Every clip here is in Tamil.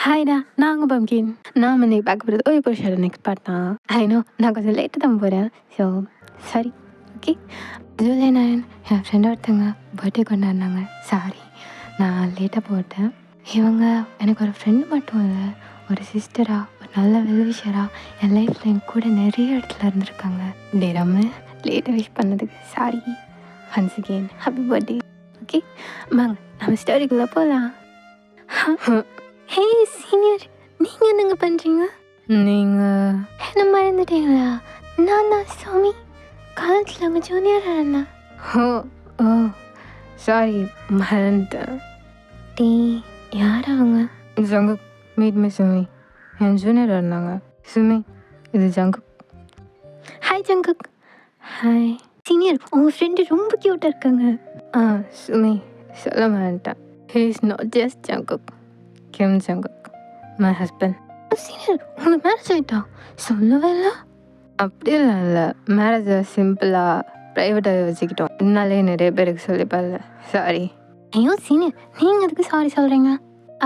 ஹாய்டா, நான் உங்க பம்கின். நான் இன்னைக்கு பார்க்க போகிறது ஓய்வு புருஷோட நெக்ஸ்ட் பார்ட் தான். ஐ நோ நான் கொஞ்சம் லேட்டாக தான் போகிறேன். So sorry. ஓகே. ஜூலை 9 என் ஃப்ரெண்ட் ஒருத்தங்க பர்த்டே கொண்டாடினாங்க. சாரி நான் லேட்டாக போட்டேன். இவங்க எனக்கு ஒரு ஃப்ரெண்டு மட்டும் இல்லை, ஒரு சிஸ்டராக, ஒரு நல்ல வெல்விஷராக என் லைஃப்பில் என் கூட நிறைய இடத்துல இருந்திருக்காங்க. டே ரம்மு, லேட்டாக விஷ் பண்ணதுக்கு sorry. Once again happy birthday. Okay வாங்க நம்ம ஸ்டோரிக்குள்ளே போகலாம். ஹே சீனியர், நீங்கள் என்னங்க பண்ணுறீங்க? நீங்கள் என்ன மறந்துட்டீங்களா? நான் தான் சாமி, காலேஜில் உங்கள் ஜூனியராக இருந்தேன். ஓ ஓ சாரி மறந்துட்டேன். டீ யார் அவங்க? Jungkook, meet me Sumi. என் ஜூனியராக இருந்தாங்க. சுமி, இது Jungkook. Hi Jungkook. Hi senior, உங்கள் ஃப்ரெண்டு ரொம்ப க்யூட்டாக இருக்காங்க. சுமி சொல்ல மறந்துட்டேன். He is not just Jungkook, Kim Jungkook, my husband. Senior, உங்களுக்கு மேரேஜ் ஆகிட்டா? சொல்லவே இல்லை. அப்படிலாம் இல்லை, மேரேஜை சிம்பிளாக ப்ரைவேட்டாக வச்சுக்கிட்டோம். இதனாலே நிறைய பேருக்கு சொல்லிப்பார்ல. சாரி. ஐயோ சீனியர், நீங்கள் அதுக்கு சாரி சொல்கிறீங்க?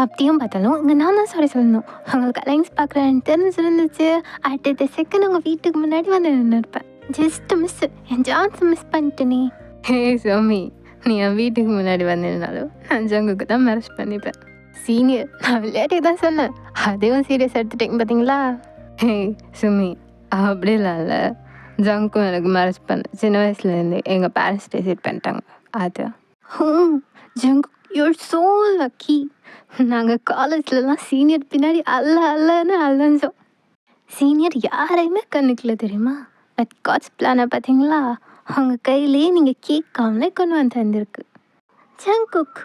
அப்படியும் பார்த்தாலும் இங்கே நான் தான் சாரி சொல்லணும். உங்களுக்கு அலைன்ஸ் பார்க்குறேன்னு தெரிஞ்சிருந்துச்சு, அடுத்த செகண்ட் உங்கள் வீட்டுக்கு முன்னாடி வந்து நின்று இருப்பேன். ஜஸ்ட் மிஸ், என் சான்ஸ் மிஸ் பண்ணிட்டேனே. ஹே சாமி, நீ என் வீட்டுக்கு முன்னாடி வந்திருந்தாலும் நான் ஜங்குக்கு தான் மேரேஜ் பண்ணிப்பேன். சீனியர், நான் விளையாட்டே தான் சொன்னேன், அதையும் சீரியஸ் எடுத்துட்டேங்க பார்த்தீங்களா? ஹே சுமி, அப்படிலாம் இல்லை. ஜங்கும் எனக்கு மேரேஜ் பண்ண சின்ன வயசுலேருந்து எங்கள் பேரண்ட்ஸ் டிசைட் பண்ணிட்டாங்க. அது ஜங்கு, யூர் ஸோ லக்கி. நாங்கள் காலேஜ்லலாம் சீனியர் பின்னாடி அல்லன்னு அலைஞ்சோம். சீனியர் யாரையுமே கண்ணுக்குள்ள தெரியுமா? பட் காட்ஸ் பிளானை பார்த்தீங்களா? அவங்க கையிலேயே நீங்கள் கேட்காமலே கொண்டு வந்து தந்திருக்கு. ஜங்குக்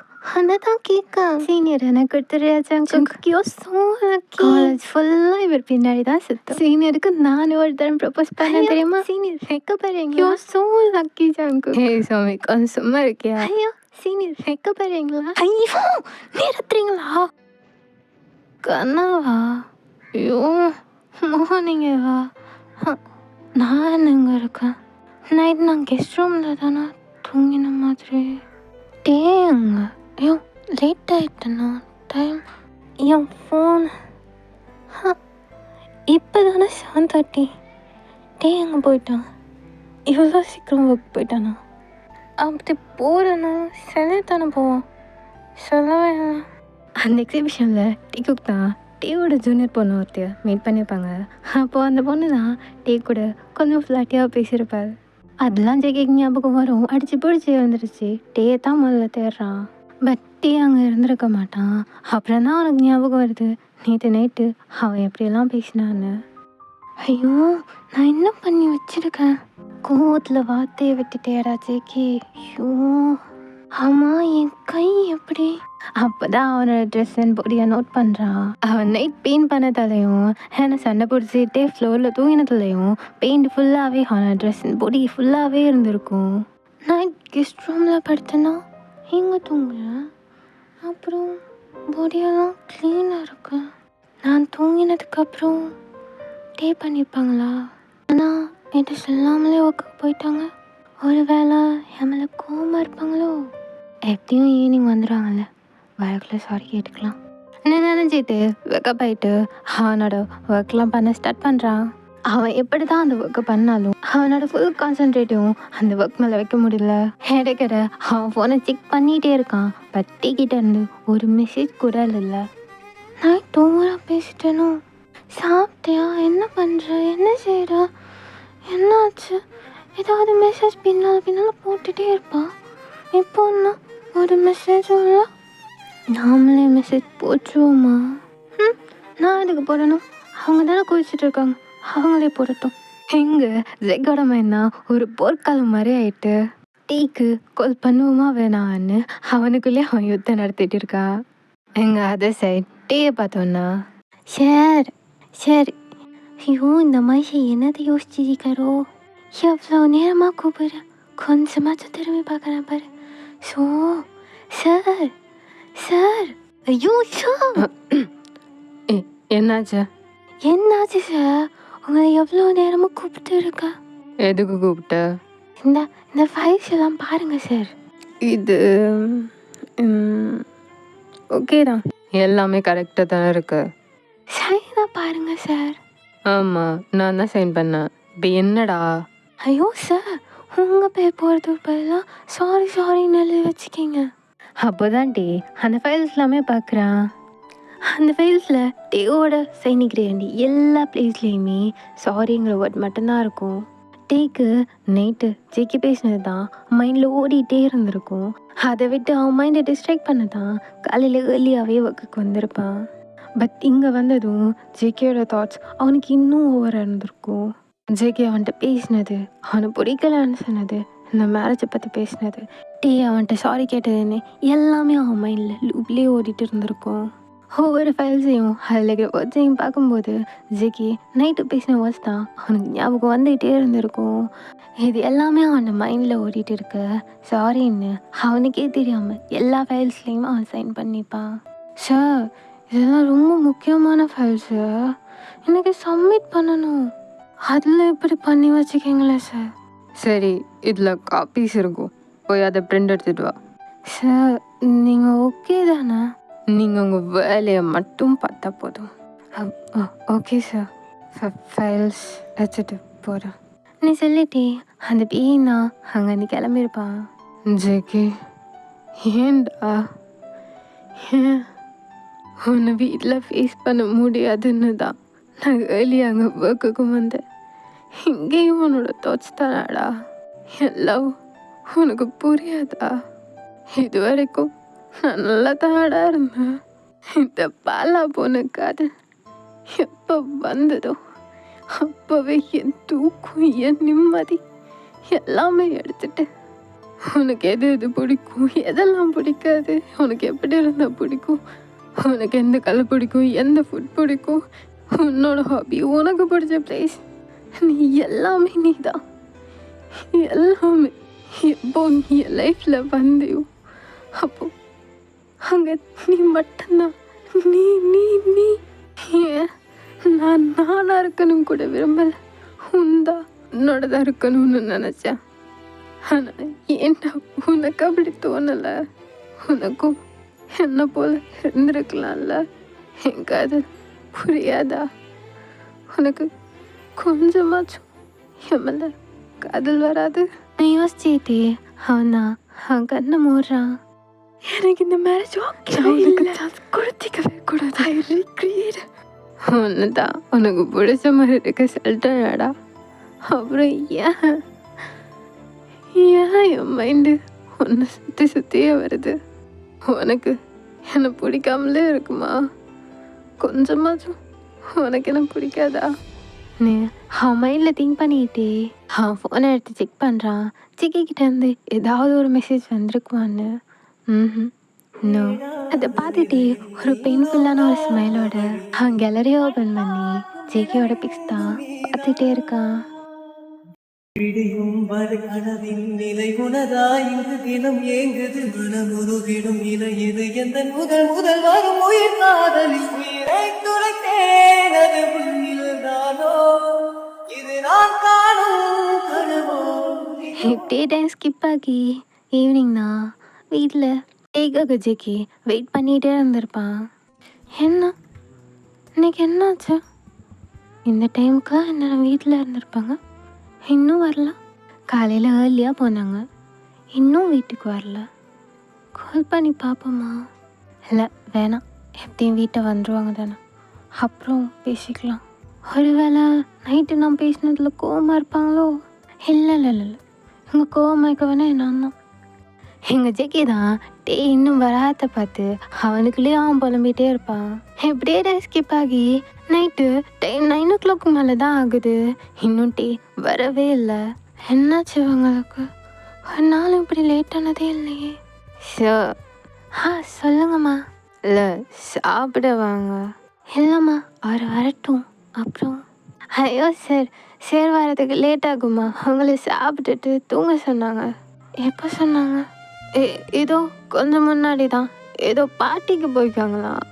தான் கேட்க சீனியர் எனக்கு தெரியா? Jungkook you so lucky. College ஃபுல்லாக இவர் பின்னாடி தான் சுத்தம். சீனியருக்கு நான் ஒரு தரம் ப்ரப்போஸ் பண்ண தெரியுமா? சீனியர் வைக்க போறீங்க. You so lucky Jungkook. Hey சாமி, கொஞ்சம் சும்மா இருக்கியா? ஐயோ சீனியர் வைக்க போறீங்களா? ஐயோ நிறுத்துறீங்களா? கண்ணாவா? ஐயோ மோனிங்க வா. நான் எங்க இருக்கேன்? நைட் நான் கெஸ்ட் ரூமில் தானே தூங்கின மாதிரி. டேங்க, ஐயோ லேட் ஆகிட்டேண்ணா. டைம் என் ஃபோன் இப்போ தானே 7:30. டே எங்கே போயிட்டான்? இவ்வளோ சீக்கிரம் ஒர்க் போயிட்டானா? அப்படி போகிறேன்னா சில தானே போவோம். சொல்லவே இல்லை. அந்த எக்ஸிபிஷனில் டீக்குக் தான் டீயோட ஜூனியர் பொண்ணு ஒருத்தைய மீட் பண்ணியிருப்பாங்க. அப்போது அந்த பொண்ணு தான் டீ கூட கொஞ்சம் ஃப்ளாட்டியாக பேசியிருப்பாள். அதெல்லாம் ஜெய்க்கு ஞாபகம் வரும். அடித்து பிடிச்சி வந்துடுச்சு. டீயை தான் முதல்ல தேடுறான். பட் டீ அங்கே இருந்திருக்க மாட்டான். அப்புறம் தான் அவனுக்கு ஞாபகம் வருது, நேற்று நைட்டு அவன் எப்படியெல்லாம் பேசினான்னு. ஐயோ நான் என்ன பண்ணி வச்சிருக்கேன்? கோவத்தில் வார்த்தையை விட்டுட்டேடா ஜெய்கி. ஐயோ ஆமாம், என் கை எப்படி? அப்போ தான் அவனோட ட்ரெஸ் அண்ட் பாடியை நோட் பண்ணுறான். அவன் நைட் பெயிண்ட் பண்ணதாலையும் என்னை சண்டை பிடிச்சிட்டே ஃப்ளோரில் தூங்கினதுலையும் பெயிண்ட் ஃபுல்லாகவே அவனோட ட்ரெஸ் அண்ட் பாடி ஃபுல்லாகவே இருந்திருக்கும். நைட் கெஸ்ட் ரூமில் படுத்தேன்னா எங்கே தூங்குறேன்? அப்புறம் பாடியெல்லாம் க்ளீனாக இருக்கு. நான் தூங்கினதுக்கப்புறம் டே பண்ணியிருப்பாங்களா? ஆனால் என்கிட்ட சொல்லாமலே ஒர்க்குக்கு போயிட்டாங்க. ஒரு வேளை என் மேலே கோவமாக இருப்பாங்களோ? எப்படியும் ஈவினிங் வந்துடுவாங்கல்ல, வரக்குள்ள சாரி கேட்டுக்கலாம். என்ன நினைச்சிட்டு ஒர்க்கப் ஆகிட்டு அவனோட ஒர்க்லாம் பண்ண ஸ்டார்ட் பண்ணுறான். அவன் எப்படி தான் அந்த ஒர்க்கை பண்ணாலும் அவனோட ஃபுல் கான்சன்ட்ரேட்டும் அந்த ஒர்க் மேலே வைக்க முடியல. இடைக்கிட அவன் ஃபோனை செக் பண்ணிகிட்டே இருக்கான். பட் டீக்கிட்ட இருந்து ஒரு மெசேஜ் கூட இல்லை. நான் தூங்கலாம் பேசிட்டேனோ? சாப்பிட்டியா? என்ன பண்ணுற? என்ன செய்கிற? என்னாச்சு? ஏதாவது மெசேஜ் பின்னால் போட்டுகிட்டே இருப்பான். இப்போன்னா ஒரு மெசேஜும் இல்லை. நாமளே மெசேஜ் போட்டுருவோமா? நான் எதுக்கு போடணும்? அவங்க தானே குளிச்சுட்டு இருக்காங்க, அவங்களே போடட்டும். எங்கே ஜெக்கோட மைனா ஒரு போர்க்காலம் மாதிரி ஆயிட்டு. டீக்கு கால் பண்ணுவோமா வேணான்னு அவனுக்குள்ளே அவன் யுத்தம் நடத்திட்டு இருக்கா. எங்கள் அதர் சைட் டீயை பார்த்தோன்னா ஷேர் ஷேர். ஐயோ இந்த மனுஷன் என்னதை யோசிச்சிருக்காரோ? எவ்வளோ நேரமாக கூப்பிடுறேன், கொஞ்சமாச்சும் திரும்பி பார்க்குறேன் பாரு. So sir sir. ஐயோ சார். என்னாச்சு? என்னாச்சு சார்? உங்களை எவ்வளோ நேரமாக கூப்பிட்டு இருக்கா? எதுக்கு கூப்பிட்ட? இந்த ஃபைல்ஸ் எல்லாம் பாருங்கள் சார். இது ஓகே தான். எல்லாமே கரெக்டாக தானே இருக்கு. சைனாக பாருங்க சார். ஆமாம், நான் தான் சைன் பண்ணேன். இப்போ என்னடா? ஐயோ சார், உங்கள் பேர் போகிறதுக்கு பதிலாக சாரி சாரின்னு எழுதி வச்சுக்கிங்க. அப்போ தான் டே அந்த ஃபைல்ஸ் எல்லாமே பார்க்குறான். அந்த ஃபைல்ஸில் டேவோட சைனிக்கிற வேண்டி எல்லா பிளேஸ்லேயுமே சாரிங்கிற வேர்ட் மட்டும்தான் இருக்கும். டேக்கு நைட்டு ஜேகே பேசினது தான் மைண்டில் ஓடிட்டே இருந்திருக்கும். அதை விட்டு அவன் மைண்டை டிஸ்ட்ராக்ட் பண்ண தான் காலையில் ஏர்லியாகவே ஒர்க்குக்கு வந்திருப்பான். பட் இங்கே வந்ததும் ஜேகேயோட தாட்ஸ் அவனுக்கு இன்னும் ஓவராக இருந்திருக்கும். ஜேகே அவன்கிட்ட பேசினது, அவனை பிடிக்கலன்னு சொன்னது, இந்த மேரேஜை பற்றி பேசினது, டே அவன்கிட்ட சாரி கேட்டதுன்னு எல்லாமே அவன் மைண்டில் லூப்லேயே ஓடிட்டு இருந்திருக்கும். ஒவ்வொரு ஃபைல்ஸையும் அதில் இருக்கிற வேர்ட்ஸையும் பார்க்கும்போது ஜேகே நைட்டு பேசின வேர்ட்ஸ் தான் அவனுக்கு ஞாபகம் வந்துகிட்டே இருந்திருக்கும். இது எல்லாமே அவன் மைண்டில் ஓடிட்டு இருக்க சாரின்னு அவனுக்கே தெரியாமல் எல்லா ஃபைல்ஸ்லேயும் அவன் சைன் பண்ணிப்பான். சார், இதெல்லாம் ரொம்ப முக்கியமான ஃபைல்ஸு, எனக்கு சப்மிட் பண்ணணும். அதில் இப்படி பண்ணி வச்சுக்கிங்களேன் சார். சரி, இதில் காப்பீஸ் இருக்கும், போய் அதை பிரிண்ட் எடுத்துகிட்டு வா. சார், நீங்கள் ஓகே தானே? நீங்கள் உங்கள் வேலையை மட்டும் பார்த்தா போதும். ஓகே சார், ஃபைல்ஸ் வச்சுட்டு போகிறேன் நீ சொல்லிட்டே அந்த பீனா அங்கேருந்து கிளம்பியிருப்பான். ஜேகே, ஏன்டா? ஏன் உன்னை வீட்டில் ஃபேஸ் பண்ண முடியாதுன்னு தான் நான் ஏர்லியாக அங்கே ஒர்க்குக்கு வந்தேன். இங்கேயும் உன்னோட தாட்ஸ் தானாடா. எல்லாம் உனக்கு புரியாதா? இது வரைக்கும் நான் நல்லா தானடா இருந்தேன். இந்த பாலா போன காதல் எப்போ வந்ததோ அப்போவே என் தூக்கம், என் நிம்மதி எல்லாமே எடுத்துட்டு உனக்கு எது எது பிடிக்கும், எதெல்லாம் பிடிக்காது, உனக்கு எப்படி இருந்தால் பிடிக்கும், உனக்கு எந்த கலர் பிடிக்கும், எந்த ஃபுட் பிடிக்கும், உன்னோட ஹாபி, உனக்கு பிடிச்ச பிளேஸ், நீ எல்லாமே நீ தான். எல்லாமே எப்போ நீ என் லைஃப்பில் வந்தியோ அப்போ அங்கே நீ மட்டும்தான். நீ நீ நீ ஏன் நான் நானாக இருக்கணும் கூட விரும்பலை, உந்தா உன்னோடதான் இருக்கணும்னு நினச்சேன். ஆனால் ஏன்டா உனக்கு அப்படி தோணலை? உனக்கும் என்ன போல் இருந்திருக்கலாம்ல. என் காதல் புரியாதா? உனக்கு கொஞ்சமாச்சும் என் மேலே காதல் வராது? நான் யோசிச்சுட்டே அவன் கண்ணை மூடுறான். எனக்கு இந்த மேரேஜ் கொடுத்திக்கவே கூடாது. ஐ ரிக்ரியேட். ஒன்று தான் உனக்கு பிடிச்ச மாதிரி இருக்க சொல்லிட்டேன்டா. அப்புறம் ஏன் என் மைண்டு உன்னை சுற்றி சுற்றியே வருது? உனக்கு என்னை பிடிக்காமலே இருக்குமா? கொஞ்சமாச்சும் உனக்கு என்ன பிடிக்காதா? அவன் மைண்டில் திங்க் பண்ணிக்கிட்டே அவன் ஃபோனை எடுத்து செக் பண்ணுறான். செக்கிக்கிட்டேருந்து ஏதாவது ஒரு மெசேஜ் வந்திருக்குமான்னு. நோ. அதை பார்த்துட்டே ஒரு பெயின்ஃபுல்லான ஒரு ஸ்மைலோட அவன் கேலரியை ஓப்பன் பண்ணி ஜேகேயோட பிக்ஸ் தான் பார்த்துட்டே இருக்கான். விடியும் வரை கனவின் நிலை உனதாய் இங்கு தினம் ஏங்குது மனமுருகிடும் இலை இது எந்த முதல் முதல் வரும் உயிர் காதலில் உயிரை துளைத்தேன் அது உன்னில்தானோ இது நான் காணும் கனவோ. டே டைம் ஸ்கிப் ஆகி ஈவினிங் தான் வீட்டில் டேக்காக ஜேகே வெயிட் பண்ணிகிட்டே இருந்திருப்பான். என்ன இன்னைக்கு என்னாச்சு? இந்த டைமுக்குலாம் என்ன வீட்டில் இருந்திருப்பாங்க, இன்னும் வரல. காலையில் ஏர்லியாக போனாங்க, இன்னும் வீட்டுக்கு வரல. கால் பண்ணி பார்ப்போமா? இல்லை வேணாம், எப்படியும் வீட்டை வந்துடுவாங்க தானே, அப்புறம் பேசிக்கலாம். ஒருவேளை நைட்டு நான் பேசினதில் கோவமாக இருப்பாங்களோ? இல்லை இல்லை இல்லை இல்லை, எங்கள் கோவமாக இருக்க வேணா நான் தான். எங்கள் ஜேகே தான் டே இன்னும் வராத பார்த்து அவனுக்குள்ளேயே அவன் புலம்பிகிட்டே இருப்பான். எப்படியே டே ஸ்கிப் ஆகி நைட்டு 9 o'clock மேலே தான் ஆகுது, இன்னும் டே வரவே இல்லை. என்னாச்சு அவங்களுக்கு? ஒரு நாள் இப்படி லேட்டானதே இல்லையே. சார், சொல்லுங்கம்மா. இல்லை சாப்பிட வாங்க. இல்லைம்மா, அவர் வரட்டும் அப்புறம். ஐயோ சார், சார் வரதுக்கு லேட் ஆகுமா? அவங்கள சாப்பிட்டுட்டு தூங்க சொன்னாங்க. எப்போ சொன்னாங்க? ஏதோ கொஞ்சம் முன்னாடி தான், ஏதோ பார்ட்டிக்கு போயிருக்காங்களாம்,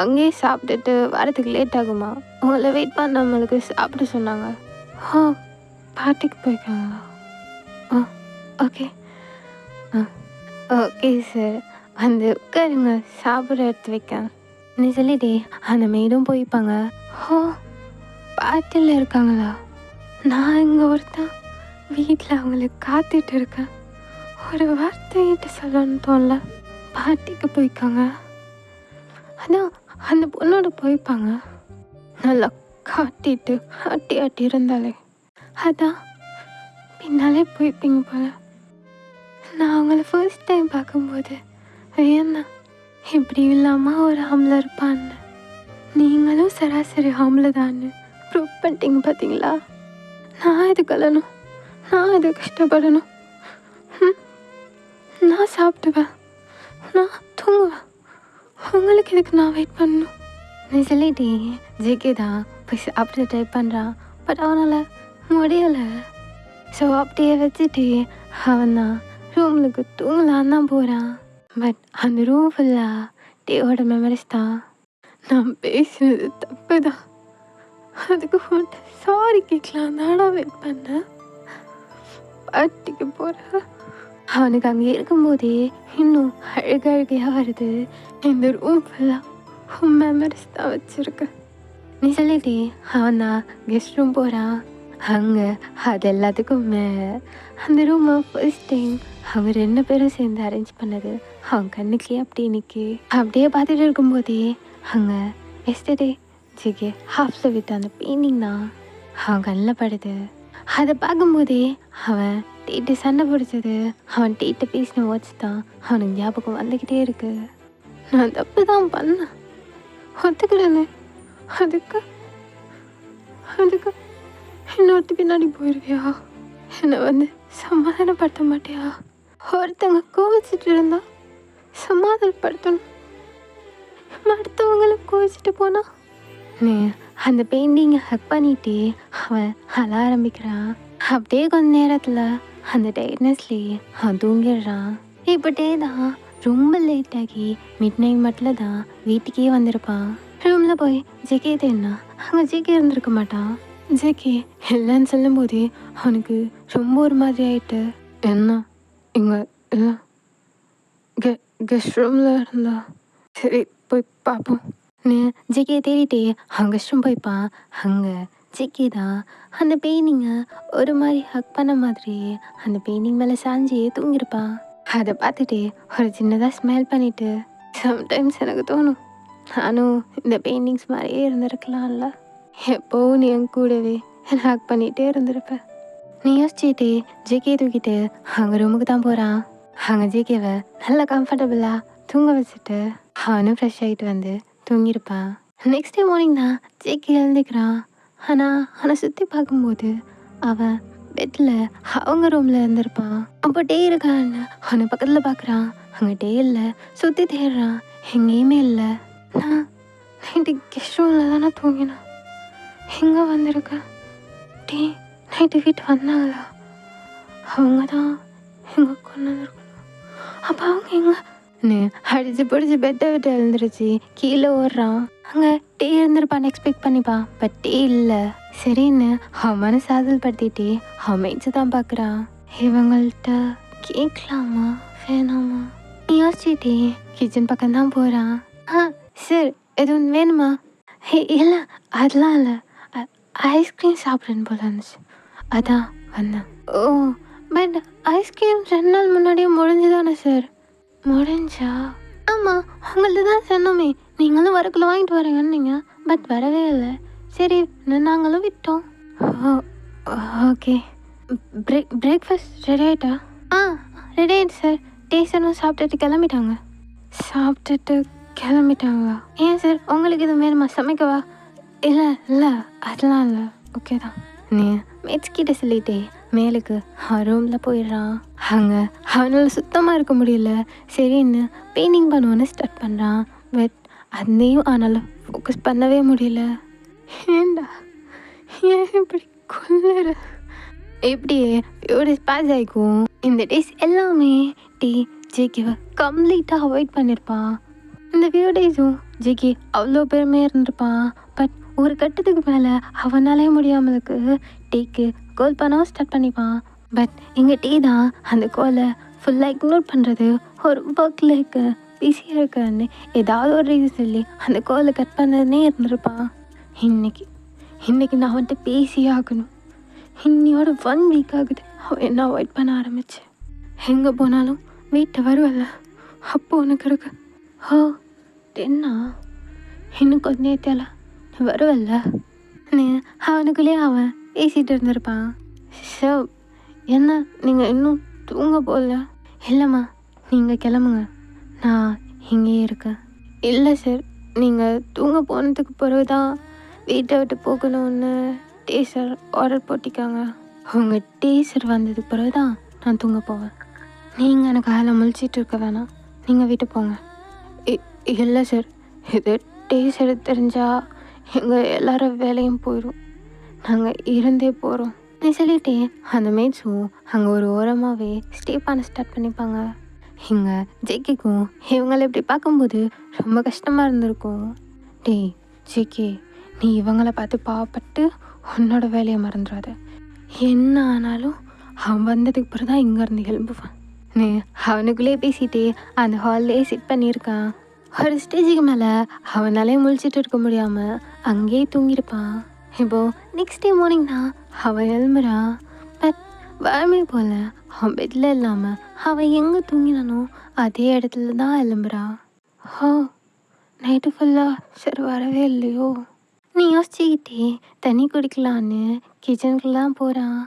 அங்கேயே சாப்பிட்டுட்டு வரதுக்கு லேட் ஆகுமா, உங்களை வெயிட் பண்ண நம்மளுக்கு சாப்பிட சொன்னாங்க. பார்ட்டிக்கு போயிருக்காங்களா? ஓகே ஓகே சார், வந்து உட்காருங்க, சாப்பிட எடுத்து வைக்க. நீ சொல்லிட்டே அந்த மெய்டும் போய்ப்பாங்க. ஓ, பாட்டில் இருக்காங்களா? நான் இங்கே ஒருத்தன் வீட்டில் அவங்களுக்கு காத்துட்டு இருக்கேன். ஒரு வார்த்தைகிட்ட சொல்லணும்னு தோணல. பாட்டிக்கு போய்க்காங்க. அதான் அந்த பொண்ணோட போய்ப்பாங்க. நல்லா காட்டிட்டு ஆட்டி இருந்தாலே அதான் பின்னாலே போய்ப்பீங்க போல. நான் அவங்கள ஃபர்ஸ்ட் டைம் பார்க்கும்போது என்ன இப்படி இல்லாமல் ஒரு ஆம்பளை இருப்பான்னு, நீங்களும் சராசரி ஆம்பளை தான்னு ப்ரூவ் பண்ணிட்டீங்க பார்த்தீங்களா? நான் இது கலணும், நான் இது கஷ்டப்படணும், நான் சாப்பிடுவேன், நான் தூங்குவேன், உங்களுக்கு இதுக்கு நான் வெயிட் பண்ணணும். நீ சொல்லிட்டே ஜேகே தான் போய் சாப்பிட ட்ரை பண்ணுறான். பட் அவனால் முடியலை. ஸோ அப்படியே வச்சுட்டு அவன் தான் ரூமுக்கு தூங்கலான்னு தான் போகிறான். பட் அந்த ரூம் ஃபுல்லாக டேவோட மெமரிஸ் தான். நான் பேசுனது தப்பு தான், அதுக்கு உன்ட்ட சாரி கேட்கலாம் தானா வெயிட் பண்ணேன். பாட்டிக்கு போகிறேன். அவனுக்கு அங்கே இருக்கும்போதே இன்னும் அழுகையாக வருது. இந்த ரூம் ஃபுல்லாக மெமரிஸ் தான் வச்சுருக்கேன். நீ சொல்லிட்டே அவன் தான் கெஸ்ட் ரூம் போகிறான். அங்கே அது எல்லாத்துக்கும் அந்த ரூமை ஃபர்ஸ்ட் டைம் அவங்க 2 பேரும் சேர்ந்து அரேஞ்ச் பண்ணது அவன் கண்ணுக்கே அப்படியே நிற்கி அப்படியே பார்த்துட்டு இருக்கும்போதே அங்கே எஸ்டே ஜிகே ஹாஃபில் விட்டு அந்த பெயிண்டிங் தான் அவன் கண்ணில் படுது. அதை பார்க்கும்போதே அவன் டேட்டு சண்டை பிடிச்சது, அவன் டேட்டை பேசின வேர்ட்ஸ் தான் அவனுக்கு ஞாபகம் வந்துக்கிட்டே இருக்கு. நான் தப்பு தான் பண்ணேன், ஒத்துக்கிறேன்னு. அதுக்கு அதுக்கு இன்னொருத்தி பின்னாடி போயிடுவியா? என்னை சமாதானப்படுத்த மாட்டியா? ஒருத்தங்க கோவிச்சிட்டு இருந்தா சமாதானப்படுத்தணும், அடுத்தவங்களை கோவிச்சிட்டு போனா நீ அந்த பெயிண்டிங்கை ஹக் பண்ணிட்டு அவன் அழ ஆரம்பிக்கிறான். அப்படியே கொஞ்ச நேரத்தில் அந்த டயர்ட்னஸ்லேயே அவன் தூங்கிடுறான். இப்போ டே தான் ரொம்ப லேட்டாகி மிட் நைட் மட்டும் தான் வீட்டுக்கே வந்திருப்பான். ரூமில் போய் ஜெகே தேன்னா அங்கே ஜெகே இருந்திருக்க மாட்டான். ஜெகே இல்லைன்னு சொல்லும்போதே அவனுக்கு ரொம்ப ஒரு மாதிரி ஆயிட்டு, என்ன இங்கே இல்லை கெஸ்ட் ரூமில் இருந்தா சரி போய் பார்ப்போம். நீ ஜெகே தேடிட்டே அவன் கெஸ்ட் ரூம் போய்ப்பான். அங்கே ஜெகே தான் அந்த பெயிண்டிங்கை ஒரு மாதிரி ஹக் பண்ண மாதிரி அந்த பெயிண்டிங் மேலே சாஞ்சி தூங்கியிருப்பான். அதை பார்த்துட்டு ஒரு சின்னதாக ஸ்மைல் பண்ணிவிட்டு, சம்டைம்ஸ் எனக்கு தோணும் நானும் இந்த பெயிண்டிங்ஸ் மாதிரியே இருந்திருக்கலாம்ல, எப்போவும் நீ என் கூடவே என்னை ஹக் பண்ணிகிட்டே இருந்திருப்பேன். நீ யோசிச்சுட்டு ஜேகே தூக்கிட்டு அங்கே ரூமுக்கு தான் போகிறான். அங்கே ஜேகேவை நல்லா கம்ஃபர்டபுளாக தூங்க வச்சுட்டு அவனும் ஃப்ரெஷ் ஆகிட்டு வந்து தூங்கியிருப்பான். நெக்ஸ்ட் டே மார்னிங் தான் ஜேகே எழுந்திக்கிறான். ஆனால் சுற்றி பார்க்கும்போது அவன் பெட்டில் அவங்க ரூமில் இருந்திருப்பான். அப்போ டே இருக்கான்னு அவனை பக்கத்தில் பார்க்குறான். அங்கே டே இல்லை, சுற்றி தேடுறான், எங்கேயுமே இல்லை. நான் நைட்டு கெஸ்ட் ரூமில் தானே தூங்கினான், எங்கே வந்திருக்கேன்? டே நைட்டு வீட்டு வந்தாங்களா? அவங்க தான் எங்கே கொண்டு வந்திருக்கணும். அப்போ அவங்க எங்கே அடிச்சு பிடிச்சி பெட்டை விட்டு எழுந்துருச்சு கீழே ஓடுறான். அங்கே டே இருந்திருப்பான்னு எக்ஸ்பெக்ட் பண்ணிப்பான். பட் டே இல்லை. சரின்னு அவன் மனசு ஆதல் படுத்திட்டே அவன் மைண்ட்ஸை தான் பார்க்குறான். இவங்கள்ட்ட கேட்கலாமா வேணாமா யோசிச்சுட்டே கிச்சன் பக்கம் தான் போகிறான். சார் எதுவும் வேணுமா? இல்லை அதெல்லாம் இல்லை, ஐஸ்கிரீம் சாப்பிட்றேன்னு போல இருந்துச்சு, அதான் வந்தேன். ஓ பட் ஐஸ்கிரீம் 2 நாள் முன்னாடியே முடிஞ்சுதானே சார்? முடிஞ்சா? ஆமாம், உங்கள்ட்ட தான் சொன்னோமே நீங்களும் வரக்குள்ள வாங்கிட்டு வரீங்கன்னு நீங்கள், பட் வரவே இல்லை. சரி நாங்களும் விட்டோம். ஓ ஓகே. பிரேக்ஃபாஸ்ட் ரெடி ஆகிட்டா? ரெடி ஆகிட்டு சார். டேஸ்டனும் சாப்பிட்டுட்டு கிளம்பிட்டாங்க. சாப்பிட்டுட்டு கிளம்பிட்டாங்களா? ஏன் சார் உங்களுக்கு எதுவும் வேணுமா சமைக்கவா? இல்லை இல்லை அதெல்லாம் இல்லை, ஓகே தான். நீ மேட்ச்கிட்ட சொல்லிட்டே மேலுக்கு ரூமில் போயிடுறான். அங்கே அவனால் சுத்தமாக இருக்க முடியல. சரின்னு பெயிண்டிங் பண்ணுவோன்னு ஸ்டார்ட் பண்ணுறான். பட் அதையும் ஆனாலும் ஃபோக்கஸ் பண்ணவே முடியல. ஏண்டா ஏன் இப்படி கொல்லுற? எப்படியே ஃபியூ டேஸ் பாஸ் ஆகிக்கும். இந்த டேஸ் எல்லாமே ஜேகேவை கம்ப்ளீட்டாக அவாய்ட் பண்ணியிருப்பான். இந்த ஃபியூ டேஸும் ஜேகே அவ்வளோ பெருமையாக இருந்திருப்பான். பட் ஒரு கட்டத்துக்கு மேலே அவனாலே முடியாமலுக்கு டேக்கு கால் பண்ணவும் ஸ்டார்ட் பண்ணிப்பான். பட் எங்கள் டே தான் அந்த காலை ஃபுல்லாக இக்னோர் பண்ணுறது, ஒரு ஒர்க்கில் இருக்க பிஸியாக இருக்கான்னு ஏதாவது ஒரு ரீசன் சொல்லி அந்த காலை கட் பண்ணதுனே இருந்திருப்பான். இன்னைக்கு நான் அவன்கிட்ட பேசியே ஆகணும். இன்னையோட 1 வீக் ஆகுது அவன் என்ன அவாய்ட் பண்ண ஆரம்பிச்சு. எங்கே போனாலும் வீட்டை வருவல்ல, அப்போ உனக்கு இருக்கு ஹோ என்ன இன்னும் கொஞ்ச நேரத்தால நீ வருவல்ல நீ அவனுக்குள்ளேயே அவன் பேசிகிட்டு இருந்திருப்பான். ஸோ என்ன நீங்கள் இன்னும் தூங்க போகல? இல்லைம்மா நீங்கள் கிளம்புங்க, நான் இங்கேயே இருக்கேன். இல்லை சார், நீங்கள் தூங்க போனதுக்கு பிறகு தான் வீட்டை விட்டு போகணும்னு டீச்சர் ஆர்டர் போட்டிக்காங்க. உங்கள் டீச்சர் வந்ததுக்கு பிறகு தான் நான் தூங்க போவேன். நீங்கள் எனக்கு அதில் முழிச்சிட்டு இருக்க வேணாம், நீங்கள் வீட்டு போங்க. இல்லை சார், இது டீச்சர் தெரிஞ்சால் எங்கள் எல்லாரும் வேலையும் போயிடும், நாங்கள் இருந்தே போகிறோம் நீ சொல்லிட்டே அந்த மேட்ஸும் அங்கே ஒரு ஓரமாகவே ஸ்டே பண்ண ஸ்டார்ட் பண்ணிப்பாங்க. இங்கே ஜேகேக்கும் இவங்களை இப்படி பார்க்கும்போது ரொம்ப கஷ்டமாக இருந்திருக்கும். டேய் ஜேகே, நீ இவங்கள பார்த்து பாவப்பட்டு உன்னோட வேலையை மறந்துடாத. என்ன ஆனாலும் அவன் வந்ததுக்கு பிறகு தான் இங்கேருந்து எழும்புவான். நீ அவனுக்குள்ளேயே பேசிகிட்டே அந்த ஹால்லே சிட் பண்ணியிருக்கான். ஒரு ஸ்டேஜுக்கு மேலே அவனாலே முழிச்சிட்டு இருக்க முடியாமல் அங்கேயே தூங்கியிருப்பான். இப்போது நெக்ஸ்ட் டே மார்னிங் தான் அவன் எழும்புறான். பட் வறுமை போல் அவன் பெட்டில் இல்லாமல் அவன் எங்கே தூங்கினானோ அதே இடத்துல தான் எழும்புறான். ஹோ நைட்டு ஃபுல்லாக சரி வரவே இல்லையோ? நீ யோசிச்சுக்கிட்டே தண்ணி குடிக்கலான்னு கிச்சனுக்குலாம் போகிறான்.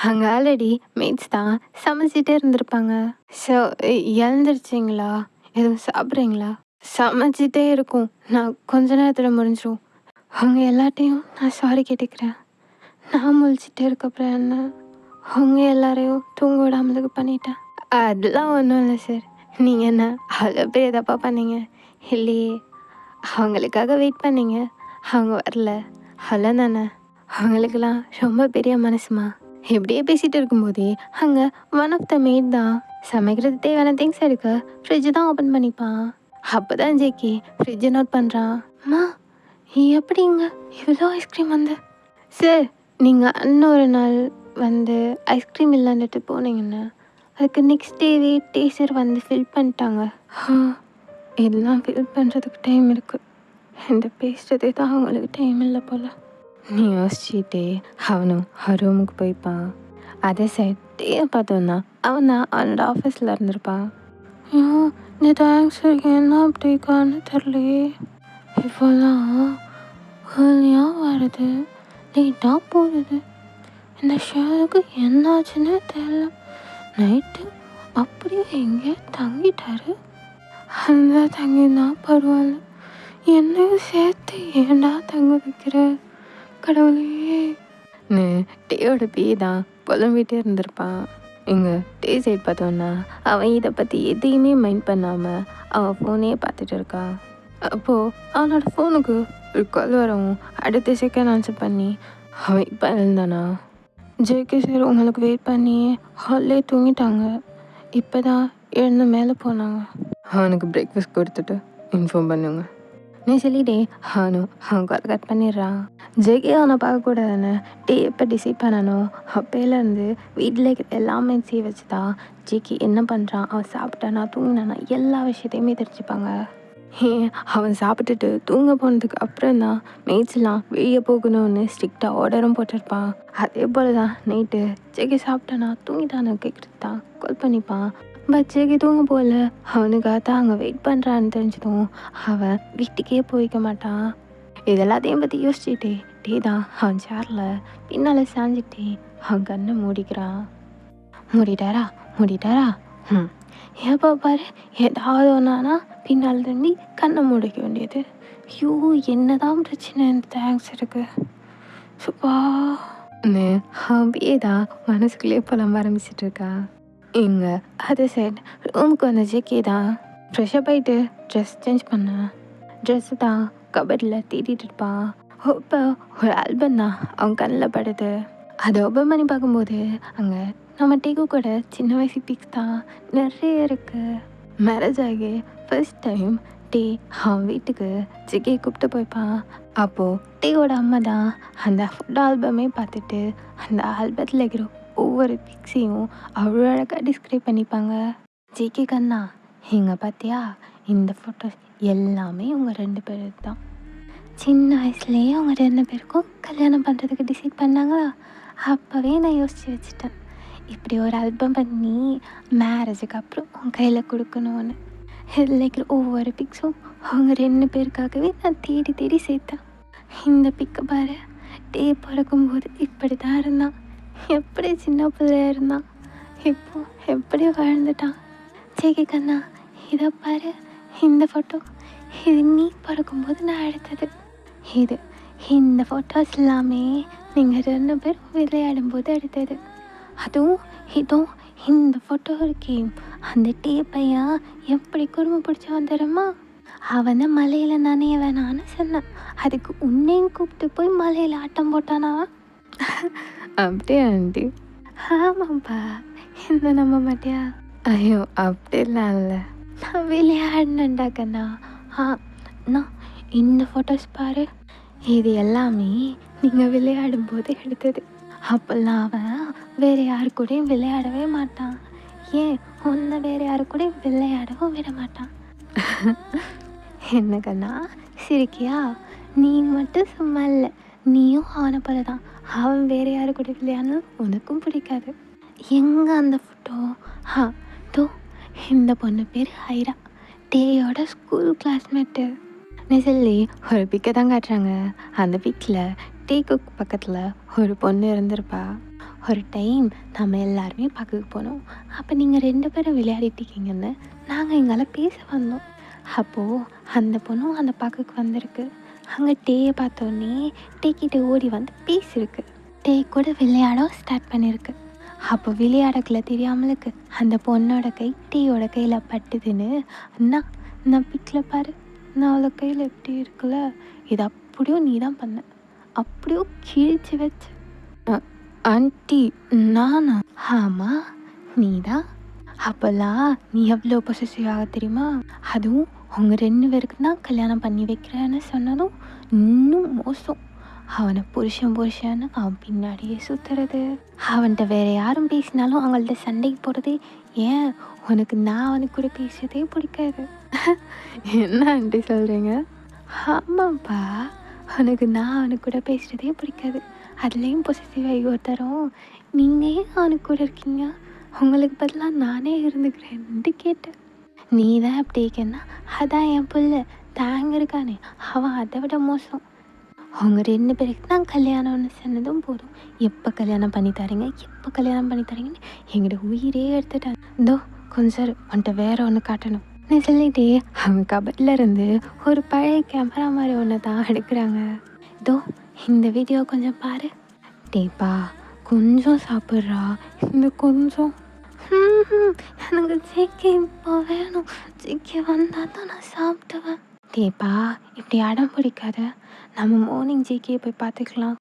அங்கே ஆல்ரெடி மேட்ஸ் தான் சமைச்சிட்டே இருந்திருப்பாங்க. ஸோ எழுந்திரிச்சிங்களா, எதுவும் சாப்பிட்றீங்களா? சமைச்சிட்டே இருக்கும், நான் கொஞ்ச நேரத்தில் முடிஞ்சிடும். அவங்க எல்லாட்டையும் நான் சாரி கேட்டுக்கிறேன். நான் முழிச்சிட்டே இருக்கப்பறம் என்ன அவங்க எல்லாரையும் தூங்க விடாமலுக்கு பண்ணிட்டேன். அதெல்லாம் ஒன்றும் இல்லை சார், நீங்கள் என்ன அவ்வளோ பெரிய தப்பாக பண்ணீங்க இல்லையே? அவங்களுக்காக வெயிட் பண்ணீங்க, அவங்க வரல, அவ்வளோ தானே. அவங்களுக்கெல்லாம் ரொம்ப பெரிய மனசுமா. இப்படியே பேசிகிட்டு இருக்கும்போதே அங்கே ஒன் ஆஃப் த மேட் தான் சமைக்கிறது தேவையான திங்ஸ் எடுக்க ஃப்ரிட்ஜு தான் ஓப்பன் பண்ணிப்பான். அப்போ தான் ஜேகே ஃப்ரிட்ஜை நோட் பண்ணுறான். அம்மா எப்படிங்க இவ்வளோ ஐஸ்கிரீம் வந்து? சார், நீங்கள் இன்னொரு நாள் வந்து ஐஸ்கிரீம் இல்லைன்னுட்டு போனீங்கன்னு அதுக்கு நெக்ஸ்ட் டேவே டீச்சர் வந்து ஃபில் பண்ணிட்டாங்க. இதெல்லாம் ஃபில் பண்ணுறதுக்கு டைம் இருக்குது, இந்த பேசுகிறதே தான் அவங்களுக்கு டைம் இல்லை போல். நீ யோசிச்சுட்டே அவனும் ரூமுக்கு போய்ப்பான். அதே சைட் டீயை பார்த்தோன்னா அவன் தான் அவனோட ஆஃபீஸில் இருந்திருப்பான். ஐயோ இந்த தேங்க்ஸ் என்ன அப்படி இருக்கான்னு தெரியலையே, இப்போல்லாம் ஏர்லியாக வருது லேட்டாக போகிறது, இந்த ஷேருக்கு என்னாச்சுன்னே தெரியல. நைட்டு அப்படியே எங்கேயோ தங்கிட்டாரு. அந்த தங்கினா பரவாயில்ல, என்னையும் சேர்த்து ஏண்டா தங்க வைக்கிற கடவுளே. டீயோட பே தான் புலம்பிகிட்டே இருந்திருப்பான். இங்கே டே சைட் பார்த்தோன்னா அவன் இதை பற்றி எதையுமே மைண்ட் பண்ணாமல் அவன் ஃபோனே பார்த்துட்டு இருக்கான். அப்போது அவனோட ஃபோனுக்கு ஒரு கால் வரவும் அடுத்த செகண்ட் ஆன்சர் பண்ணி அவன் இப்போ இருந்தானா. ஜேகே சார் உங்களுக்கு வெயிட் பண்ணி ஹால்லே தூங்கிட்டாங்க, இப்போ தான் எழுந்து மேலே போனாங்க. அவனுக்கு பிரேக்ஃபாஸ்ட் கொடுத்துட்டு இன்ஃபார்ம் பண்ணுங்க நீ சொல்லிட்டே அவன் கால் கட் பண்ணிடுறான். ஜேகே அவனை பார்க்கக்கூடாதுன்னு டே எப்போ டிசைட் பண்ணனோ அப்போலேருந்து வீட்டில் எல்லாமே வச்சு தான் ஜேகே என்ன பண்ணுறான், அவன் சாப்பிட்டானா தூங்கினானா எல்லா விஷயத்தையுமே தெரிஞ்சுப்பாங்க. அவன் சாப்பிட்டுட்டு தூங்க போனதுக்கு அப்புறம் தான் மேட்ச்லாம் வெளியே போகணும்னு ஸ்ட்ரிக்டாக ஆர்டரும் போட்டிருப்பான். அதே போல் தான் நைட்டு ஜேகே சாப்பிட்டானா தூங்கிட்டானு கேட்குறது தான் கால் பண்ணிப்பான். பட் ஜேகே தூங்க போகல, அவனுக்காக தான் அங்கே வெயிட் பண்ணுறான்னு தெரிஞ்சதும் அவன் வீட்டுக்கே போய்க்க மாட்டான். இது எல்லாத்தையும் பற்றி யோசிச்சுட்டே டே தான் அவன் சேரில் பின்னால் சாஞ்சிட்டே அவன் கண்ணை மூடிக்கிறான். மூடிட்டாரா எப்போ பாரு ஏதாவது ஒன்றானா பின்னால் திரும்பி கண்ணை மூடிக்க வேண்டியது. ஐயோ என்னதான் பிரச்சனை இந்த தேங்க்ஸ் இருக்கு சுப்பா அப்படியே தான் மனசுக்குள்ளேயே புலம்ப ஆரம்பிச்சிட்டு இருக்கா. இங்கே அதே சைட் ரூமுக்கு வந்த ஜேகே தான் ஃப்ரெஷ்ஷப் ஆகிட்டு ட்ரெஸ் சேஞ்ச் பண்ண ட்ரெஸ்ஸு தான் கபடில் தேடிட்டு இருப்பான். இப்போ ஒரு ஆல்பம் தான் அவன் கண்ணில் படுது. அதை ஓப்பன் பண்ணி பார்க்கும்போது அங்கே நம்ம டேக்கு கூட சின்ன வயசு பிக்ஸ் தான் நிறைய இருக்குது. மேரேஜ் ஆகி ஃபர்ஸ்ட் டைம் டே அவன் வீட்டுக்கு ஜேகே கூப்பிட்டு போய்ப்பான். அப்போது டேயோட அம்மா தான் அந்த ஃபுட் ஆல்பமே பார்த்துட்டு அந்த ஆல்பத்தில் இருக்கிற ஒவ்வொரு பிக்ஸையும் அவ்வளோ அழகாக டிஸ்கிரைப் பண்ணிப்பாங்க. ஜேகே கண்ணா இங்கே பார்த்தியா, இந்த ஃபோட்டோஸ் எல்லாமே உங்கள் 2 பேருக்கு தான். சின்ன வயசுலேயே அவங்க 2 பேருக்கும் கல்யாணம் பண்ணுறதுக்கு டிசைட் பண்ணாங்களா, அப்போவே நான் யோசித்து வச்சுட்டேன் இப்படி ஒரு ஆல்பம் பண்ணி மேரேஜுக்கு அப்புறம் உன் கையில் கொடுக்கணும்னு. இதில் இருக்கிற ஒவ்வொரு பிக்ஸும் அவங்க 2 பேருக்காகவே நான் தேடி தேடி சேர்த்தேன். இந்த பிக்கை பாரு, டே பிறக்கும்போது இப்படி தான் இருந்தான், எப்படி சின்ன பிள்ளையா இருந்தான், இப்போ எப்படி வாழ்ந்துட்டான். ஜேகே கண்ணா, இதை பாரு, இந்த ஃபோட்டோ இது நீ பிறக்கும்போது நான் எடுத்தது. இந்த ஃபோட்டோஸ் எல்லாமே நீங்கள் 2 பேரும் விளையாடும்போது எடுத்தது. அதுவும் இதுவும் இந்த ஃபோட்டோ இருக்கே, அந்த டே பையன் எப்படி குறும்பு பிடிச்சவன் தெரியுமா? அவனை மலையில் நனைய வேணான்னு சொன்னான், அதுக்கு உன்னையும் கூப்பிட்டு போய் மலையில் ஆட்டம் போட்டானாவா? அப்படியே ஆண்டி? ஆமாப்பா, என்ன நம்ப மாட்டியா? ஐயோ அப்படிலாம் இல்லை. நான் விளையாடினேன்டா கண்ணா. நான் இந்த ஃபோட்டோஸ் பாரு, இது எல்லாமே நீங்கள் விளையாடும்போது எடுத்தது. அப்போல்லாம் அவன் வேறு யாரு கூடயும் விளையாடவே மாட்டான். ஏன் உன்னை வேறு யாரு கூடயும் விளையாடவும் விட மாட்டான். என்ன கண்ணா சிரிக்கியா? நீ மட்டும் சும்மா இல்லை, நீயும் அவனை போல தான். அவன் வேறு யாரு கூட விளையாடணும் உனக்கும் பிடிக்காது. எங்கே அந்த ஃபோட்டோ? தோ இந்த பொண்ணு பேர் ஹைரா, டேயோட ஸ்கூல் கிளாஸ்மேட்டு. நெசல்லி ஒரு பிக்கை தான் காட்டுறாங்க. அந்த பிக்கில் டீக்கு பக்கத்தில் ஒரு பொண்ணு இருந்திருப்பா. ஒரு டைம் நம்ம எல்லாருமே பார்க்க போனோம். அப்போ நீங்கள் 2 பேரும் விளையாடிட்டுருக்கீங்கன்னு நாங்கள் எங்களால் பேச வந்தோம். அப்போது அந்த பொண்ணும் அந்த பார்க்குக்கு வந்திருக்கு. அங்கே டேயை பார்த்தோன்னே டேக்கிட்ட ஓடி வந்து பேசியிருக்கு. டே கூட விளையாட ஸ்டார்ட் பண்ணியிருக்கு. அப்போ விளையாடக்குள்ள தெரியாமலுக்கு அந்த பொண்ணோட கை டேயோட கையில் பட்டுதுன்னு, அண்ணா நான் பிக்கில் பாரு, நான் அவளை கையில் எப்படி இருக்குல்ல, இது அப்படியோ நீ தான் பண்ண, அப்படியோ கிழிச்சு வச்சு. ஆண்டி நானா? ஆமாம் நீ தான். அப்போல்லாம் நீ எவ்வளோ பொசசிவ் ஆக தெரியுமா? அதுவும் அவங்க 2 பேருக்கு தான் கல்யாணம் பண்ணி வைக்கிறேன்னு சொன்னதும் இன்னும் மோசம். அவனை புருஷன்னு அவன் பின்னாடியே சுற்றுறது, அவன்கிட்ட வேறு யாரும் பேசினாலும் அவங்கள்ட்ட சண்டைக்கு போகிறது. ஏன் உனக்கு நான் அவனுக்கு கூட பேசுறதே பிடிக்காது. என்ன ஆண்டி சொல்கிறீங்க? ஆமாப்பா, அவனுக்கு நான் அவனுக்கு கூட பேசுகிறதே பிடிக்காது. அதுலேயும் பொசிட்டிவ் ஆகி ஒருத்தரும் நீங்கள் ஏன் அவனுக்கு கூட இருக்கீங்க, உங்களுக்கு பதிலாக நானே இருந்துக்கிறேன்ட்டு கேட்டேன். நீ தான் அப்படி இருக்கேன்னா அதான் என் பிள்ளை தாங்க இருக்கானே, அவன் அதை விட மோசம். அவங்க 2 பேருக்கு தான் கல்யாணம்னு சொன்னதும் போதும், எப்போ கல்யாணம் பண்ணி தரீங்கன்னு எங்கிட்ட உயிரே எடுத்துட்டாங்க. இதோ கொஞ்சம் வந்துட்டு வேற ஒன்று காட்டணும் நீ சொல்லிட்டே அவங்க கபட்டில் இருந்து ஒரு பழைய கேமரா மாதிரி ஒன்று தான் எடுக்கிறாங்க. இதோ இந்த வீடியோ கொஞ்சம் பாரு. டேப்பா கொஞ்சம் சாப்பிட்றா, இந்த கொஞ்சம். எனக்கு ஜேகே இப்போ வேணும், ஜேகே வந்தால் தான் நான் சாப்பிடுவேன். டேப்பா இப்படி அடம் பிடிக்காத, நம்ம மார்னிங் ஜேகே போய் பார்த்துக்கலாம்.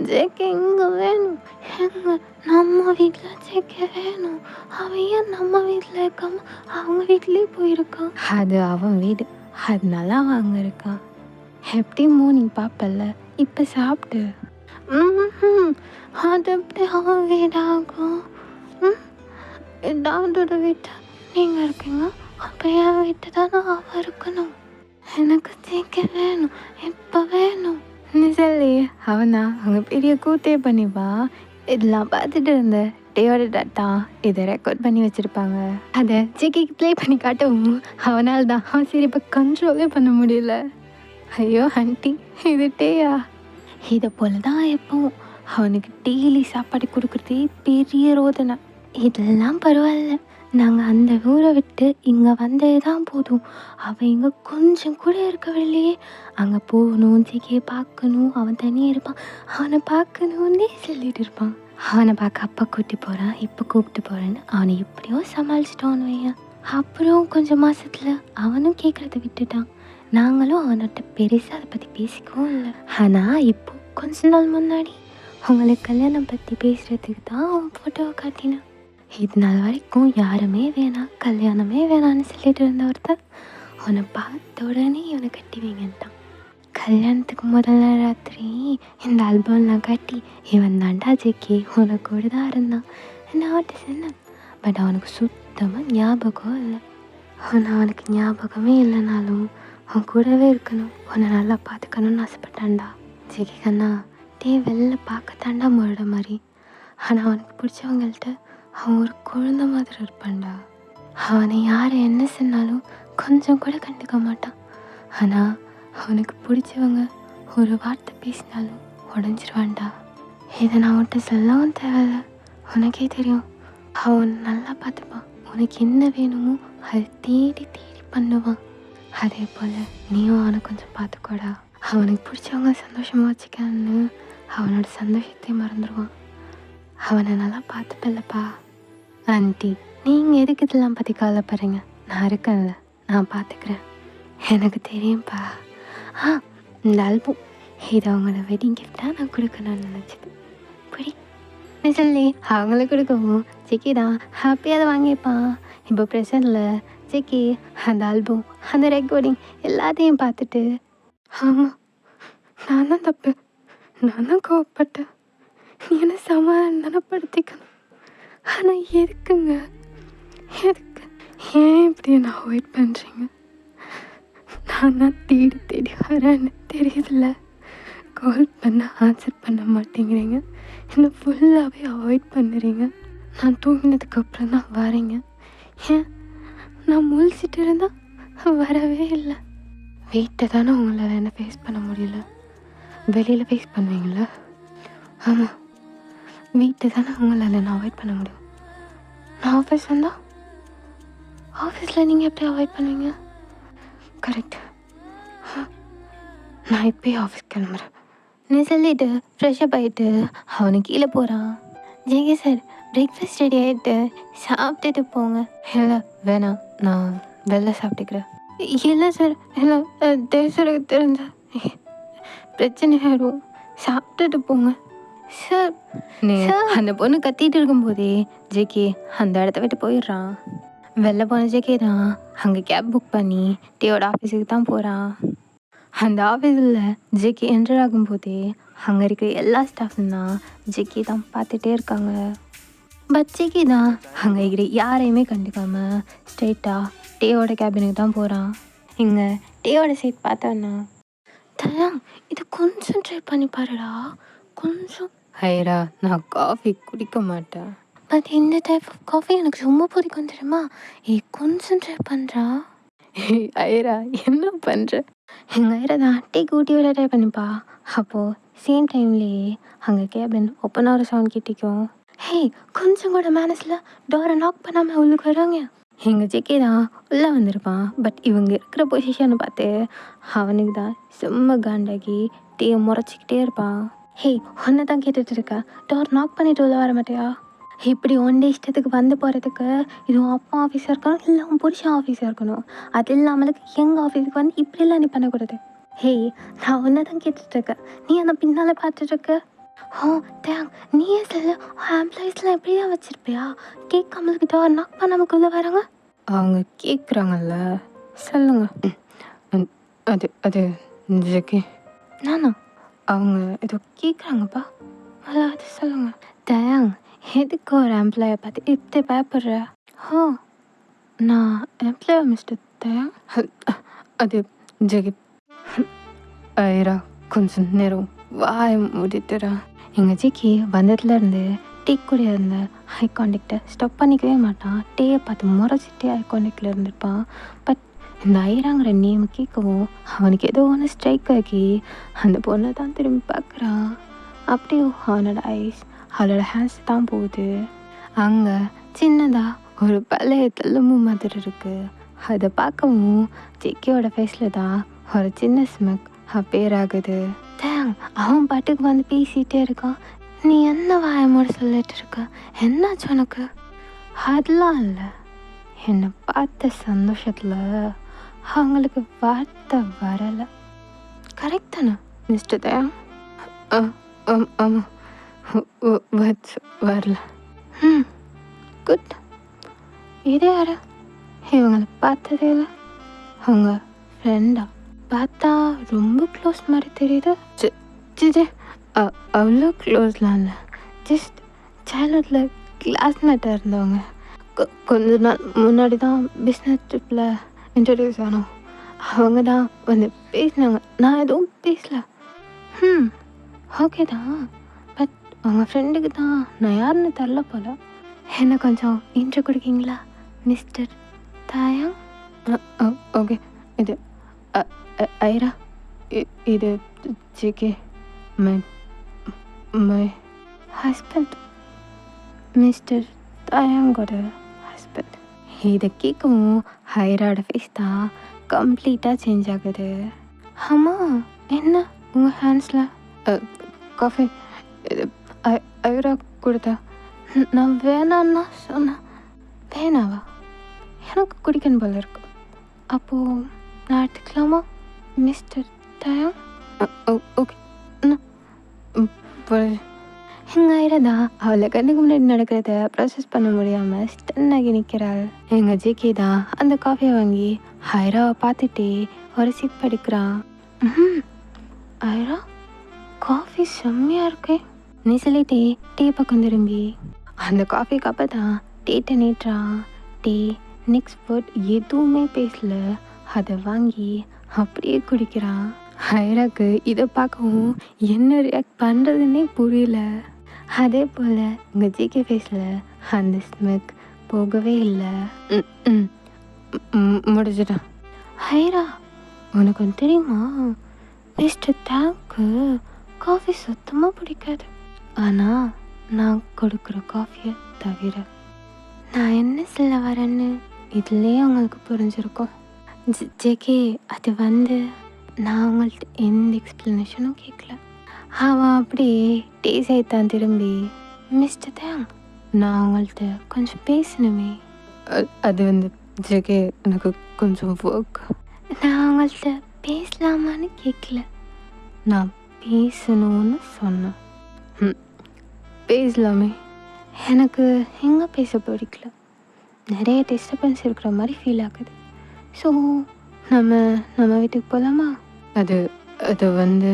ஜேகே இங்கே வேணும், எங்க நம்ம வீட்டில் ஜேகே வேணும். அவன் ஏன் நம்ம வீட்டில் இருக்காம அவங்க வீட்லேயே போயிருக்கான்? அது அவன் வீடு, அதனால அவன் அங்கே இருக்கான். எப்படி மார்னிங் பார்ப்பல, இப்போ சாப்பிட்டு. அது எப்படி அவன் வீடாகும்? ஏதாவது வீட்டை நீங்கள் இருக்கீங்க, அப்போ என் வீட்டு தானே அவன் இருக்கணும். எனக்கு ஜேகே வேணும், எப்போ வேணும். நீ சொல்லி அவனா அவங்க பெரிய கூத்தே பண்ணிப்பா. இதெல்லாம் பார்த்துட்டு இருந்த டேயோட டாட்டா இதை ரெக்கார்ட் பண்ணி வச்சுருப்பாங்க. அதை ஜேகேக்கு ப்ளே பண்ணி காட்டவும் அவனால் தான் அவன் சரி இப்போ கண்ட்ரோலே பண்ண முடியல. ஐயோ ஆண்டி இது டேயா? இதை போல தான் எப்பவும் அவனுக்கு டெய்லி சாப்பாடு கொடுக்குறதே பெரிய ரோதனை. இதெல்லாம் பரவாயில்ல, நாங்கள் அந்த ஊரை விட்டு இங்கே வந்தது தான் போதும். அவன் இங்கே கொஞ்சம் கூட இருக்கவில்லையே. அங்கே போகணும், ஜேகே பார்க்கணும், அவன் தனியாக இருப்பான், அவனை பார்க்கணுன்னே சொல்லிட்டு இருப்பான். அவனை பார்க்க அப்பா கூப்பிட்டு போகிறான், இப்போ கூப்பிட்டு போகிறேன்னு அவனை எப்படியோ சமாளிச்சிட்டோன்னு வையன். அப்புறம் கொஞ்சம் மாதத்தில் அவனும் கேட்குறத விட்டுட்டான். நாங்களும் அவன்கிட்ட பெருசாக அதை பற்றி பேசிக்கவும் இல்லை. ஆனால் இப்போ கொஞ்ச நாள் முன்னாடி அவங்களுக்கு கல்யாணம் பற்றி பேசுகிறதுக்கு தான் அவன் ஃபோட்டோவை காட்டினான். இது நாள் வரைக்கும் யாருமே வேணாம், கல்யாணமே வேணான்னு சொல்லிட்டு இருந்த ஒருத்தர் அவனை பார்த்த உடனே இவனை கட்டி வைங்கன்ட்டான். கல்யாணத்துக்கு முதல் ராத்திரி இந்த ஆல்பம்லாம் காட்டி இவன் தாண்டா ஜேகே உனக்கு கூட தான் இருந்தான் என்ன அவன்கிட்ட சொன்னேன். பட் அவனுக்கு சுத்தமாக ஞாபகம் இல்லை. உன்னை அவனுக்கு ஞாபகமே இல்லைனாலும் அவன் கூடவே இருக்கணும், உன்னை நல்லா பார்த்துக்கணும்னு ஆசைப்பட்டான்டா. ஜெகி கண்ணா, டே வெளில பார்க்கத்தாண்டா முரட மாதிரி, ஆனால் அவனுக்கு பிடிச்சவங்கள்ட்ட அவன் ஒரு குழந்தை மாதிரி இருப்பான்டா. அவனை யார் என்ன சொன்னாலும் கொஞ்சம் கூட கண்டுக்க மாட்டான். ஆனால் அவனுக்கு பிடிச்சவங்க ஒரு வார்த்தை பேசினாலும் உடஞ்சிருவான்டா. இதை நான் உன்கிட்ட சொல்லவும் தேவையில்ல, உனக்கே தெரியும். அவன் நல்லா பார்த்துப்பான், உனக்கு என்ன வேணுமோ அதை தேடி தேடி பண்ணுவான். அதே போல் நீயும் அவனை கொஞ்சம் பார்த்துக்கோடா. அவனுக்கு பிடிச்சவங்க சந்தோஷமாக வச்சுக்கன்னு அவனோட சந்தோஷத்தையும் மறந்துடுவான். அவனை நல்லா பார்த்துப்பில்லப்பா. ஆண்டி, நீங்கள் எதுக்கு இதெல்லாம் பற்றி கவலைப்படுறீங்க? நான் இருக்கேன்ல, நான் பார்த்துக்கிறேன். எனக்கு தெரியும்ப்பா. இந்த ஆல்பம் இது அவங்களோட வெட்டிங் கிஃப்டாக நான் கொடுக்கணும்னு நினச்சது. பிடி சொல்லி அவங்களுக்கு கொடுக்கவும் ஜெக்கி தான் ஹாப்பியாக அதை வாங்கிப்பான். இப்போ ப்ரெசண்டில் ஜெக்கி அந்த ஆல்பம், அந்த ரெக்கார்டிங் எல்லாத்தையும் பார்த்துட்டு, ஆமாம் நான் தான் தப்பு, நான் தான் கோவப்பட்டேன், நீ என்ன சமாதானப்படுத்திக்கணும். ஆனால் எதுக்குங்க, எதுக்கு, ஏன் இப்படி என்ன அவாய்ட் பண்ணுறீங்க? நான் தான் தேடி தேடி வரேன்னு தெரியுதுல்ல, கால் பண்ண ஆன்சர் பண்ண மாட்டேங்கிறீங்க, என்னை ஃபுல்லாகவே அவாய்ட் பண்ணுறீங்க. நான் தூங்கினதுக்கப்புறம் தான் வரீங்க. ஏன் நான் முழிச்சிட்டு இருந்தால் வரவே இல்லை. வீட்டை தானே உங்களால் என்ன ஃபேஸ் பண்ண முடியல, வெளியில் ஃபேஸ் பண்ணுவீங்களா? ஆமாம், வீட்டை தானே உங்களால் என்ன அவாய்ட் பண்ண முடியும். நான் ஆஃபீஸ் வந்தால் ஆஃபீஸில் நீங்கள் எப்படி அவாய்ட் பண்ணுவீங்க? கரெக்ட், நான் இப்போயே ஆஃபீஸ் கிளம்புறேன் நீ சொல்லிட்டு ஃப்ரெஷ்அப் ஆகிட்டு அவனு கீழே போகிறான். ஜெகி சார், பிரேக்ஃபாஸ்ட் ரெடி ஆகிட்டு சாப்பிட்டுட்டு போங்க. இல்லை வேணாம், நான் வெளில சாப்பிட்டுக்கிறேன். இல்லை சார், இல்லை தேசருக்கு தெரிஞ்ச பிரச்சனை ஆகிடும், சாப்பிட்டுட்டு போங்க சார். அந்த பொண்ணு கத்திட்டு இருக்கும்போதே ஜெகி அந்த இடத்த விட்டு போயிடுறான். வெளில போன ஜெகி தான் அங்கே கேப் புக் பண்ணி டேயோட ஆஃபீஸுக்கு தான் போகிறான். அந்த ஆஃபீஸில் ஜெக்கி என்டர் ஆகும்போதே அங்கே இருக்கிற எல்லா ஸ்டாஃப்ஸும் தான் ஜெக்கி தான் பார்த்துட்டே இருக்காங்க. பட் ஜெக்கி தான் அங்கே இருக்கிற யாரையுமே கண்டுக்காமல் ஸ்ட்ரெயிட்டாக டேயோட கேபினுக்கு தான் போகிறான். இங்கே டேயோட சீட் பார்த்தோன்னா, தயாங் இது கொஞ்சம் ட்ரை பண்ணி பாருடா, கொஞ்சம். ஐரா, நான் காஃபி குடிக்க மாட்டேன். பட் இந்த டைப் ஆஃப் காஃபி எனக்கு ரொம்ப பிடிக்கும் தெரியுமா. கொஞ்சம் ட்ரை பண்ணுறா. ஐரா என்ன பண்ணுற? எங்கள் ஐரா தான் டீ கூட்டி விட ட்ரை பண்ணிப்பா. அப்போது சேம் டைம்லேயே அங்கே கேபின் ஓப்பன் ஆகிற சவுண்ட் கிட்டிக்கும். கொஞ்சம் கூட மேனஸில் டோரை நாக் பண்ணாமல் உள்ளுக்கு வராங்க. எங்கள் ஜெக்கி தான் உள்ளே வந்திருப்பான். பட் இவங்க இருக்கிற பொசிஷனை பார்த்து அவனுக்கு தான் செம்ம காண்டாகி டீயை முறைச்சிக்கிட்டே இருப்பான். ஒன்றை தான் கேட்டுட்டு இருக்கா, டோர் நாக் பண்ணிட்டு உள்ள வர மாட்டியா? இப்படி ஒன் டே இஷ்டத்துக்கு வந்து போகிறதுக்கு இது உன் அப்பா ஆஃபீஸாக இருக்கணும், இல்லை உன் புருஷன் ஆஃபீஸாக இருக்கணும். அது இல்லாமலுக்கு எங்கள் ஆஃபீஸுக்கு வந்து இப்படிலாம் நீ பண்ணக்கூடாது. நான் ஒன்றை தான் கேட்டுட்ருக்கேன், நீ அந்த பின்னால் பார்த்துட்ருக்க. தேங் நீயே சொல்லு, எம்ப்ளாயீஸ்லாம் எப்படி தான் வச்சுருப்பியா? கேட்காமலுக்கு டோர் நாக் பண்ணாமக்குள்ளே வராங்க. அவங்க கேட்குறாங்கல்ல, சொல்லுங்க. அது ஜெக்கி நானா? அவங்க ஏதோ கேட்குறாங்கப்பா, அது சொல்லுங்க. தேங் எதுக்கு ஒரு எம்ப்ளாயை பார்த்து இப்படி பயப்படுற? நான் எம்ப்ளாயி மிஸ்டர் தேங். அது ஜெகி. ஐரா கொஞ்சம் நேரம் வாய் மூடிட்டுறா. எங்கள் ஜிக்கி வந்ததுலேருந்து டீ கூட இருந்த ஹை கான்டெக்டை ஸ்டாப் பண்ணிக்கவே மாட்டான். டீயை பார்த்து முறைச்சிட்டே ஹை கான்டெக்டில் இருந்திருப்பான். பட் இந்த ஐராங்கிற நேம் கேட்கவும் அவனுக்கு ஏதோ ஒன்று ஸ்ட்ரைக் ஆகி அந்த பொண்ணை தான் திரும்பி பார்க்குறான். அப்படியே அவனோட ஐஸ் அவளோட ஹேண்ட்ஸ் தான் போகுது. அங்கே சின்னதாக ஒரு பழைய தள்ளும்பு மாதிரி இருக்குது. அதை பார்க்கவும் ஜெக்கியோட ஃபேஸில் தான் ஒரு சின்ன ஸ்மெக் பேராகுது. தேங் அவன் பாட்டுக்கு வந்து பேசிகிட்டே இருக்கான். நீ என்ன வாயமோட சொல்லிட்டு இருக்க, என்னாச்சு உனக்கு? அதெல்லாம் இல்லை, என்னை பார்த்த சந்தோஷத்தில் அவங்களுக்கு வார்த்தை வரலை. கரெக்ட் தானே மிஸ்டர் தேங்? ஆமாம் வரல. குட். இது யாரு? இவங்களை பார்த்ததே இல்லை. அவங்க ஃப்ரெண்டா? பார்த்தா ரொம்ப க்ளோஸ் மாதிரி தெரியுது. அவ்வளோ க்ளோஸ்லாம் இல்லை, ஜஸ்ட் சைல்ட்ஹுட்டில் கிளாஸ்மேட்டாக இருந்தவங்க. கொஞ்ச நாள் முன்னாடி தான் பிஸ்னஸ் ட்ரிப்பில் இன்ட்ரடியூஸ் ஆனோம். அவங்க தான் வந்து பேசினாங்க. நான் எதுவும் பேசல. ஓகே தான். பட் அவங்க ஃப்ரெண்டுக்கு தான் நான் யாருன்னு தெரில போல. என்ன கொஞ்சம் இன்ட்ரோ கொடுக்கீங்களா மிஸ்டர் தாயாங்? ஓகே. இது ஐரா. இது JK. My my husband. Mister தாயாங்கோட ஹஸ்பண்ட். இதை கேட்கவும் ஐராவோட ஃபேஸ் தான் கம்ப்ளீட்டாக சேஞ்ச் ஆகுது. ஆமாம், என்ன உங்கள் ஹேண்ட்ஸில் காஃபி? இது ஐரா கொடுத்தா. நான் வேணான்னா சொன்னேன். வேணாவா? எனக்கு குடிக்கணும் போல இருக்கு. அப்போது நான் எடுத்துக்கலாமா மிஸ்டர் தாயாங்? ஓகே. எங்கள் ஐரா தான் அவளை கண்ணுக்கு முன்னாடி நடக்கிறத ப்ராசஸ் பண்ண முடியாமல் ஸ்டன் ஆகி நிற்கிறாள். எங்கள் ஜேகே தான் அந்த காஃபியை வாங்கி ஐராவை பார்த்துட்டே ஒரு சிப் எடுக்கிறான். ஐரா, காஃபி செம்மையாக இருக்கே நீ சொல்லிட்டே டீ பக்கம் திரும்பி அந்த காஃபி கப்பை தான் டேட்டை நீட்டுறான். டீ நெக்ஸ்ட் வேர்ட் எதுவுமே பேசல. அதை வாங்கி அப்படியே குடிக்கிறான். ஐராக்கு இதை பார்க்கவும் என்ன ரியாக்ட் பண்ணுறதுன்னே புரியல. அதே போல் எங்கள் ஜிகே ஃபேஸில் அந்த ஸ்மெக் போகவே இல்லை. முடிச்சிட்டேன். ஐரா, உனக்கு ஒன்று தெரியுமா, மிஸ்டர் தாங்க்கு காஃபி சுத்தமாக பிடிக்காது. ஆனால் நான் கொடுக்குற காஃபியை தவிர. நான் என்ன சொல்ல வரேன்னு இதுலேயே அவங்களுக்கு புரிஞ்சிருக்கும். ஜேகே, அது வந்து நான் அவங்கள்ட்ட எந்த எக்ஸ்ப்ளனேஷனும் கேட்கல. அவன் அப்படியே டேஸை தான் திரும்பி, மிஸ்டர் தாங், நான் அவங்கள்ட்ட கொஞ்சம் பேசணுமே. அது வந்து ஜேகே, எனக்கு கொஞ்சம் ஒர்க். நான் அவங்கள்ட்ட பேசலாமான்னு கேட்கல, நான் பேசணும்னு சொன்னேன். பேசலாமே. எனக்கு எங்கே பேச பிடிக்கல. நிறைய டிஸ்டர்பன்ஸ் இருக்கிற மாதிரி ஃபீல் ஆகுது. ஸோ நம்ம வீட்டுக்கு போகலாமா? அது வந்து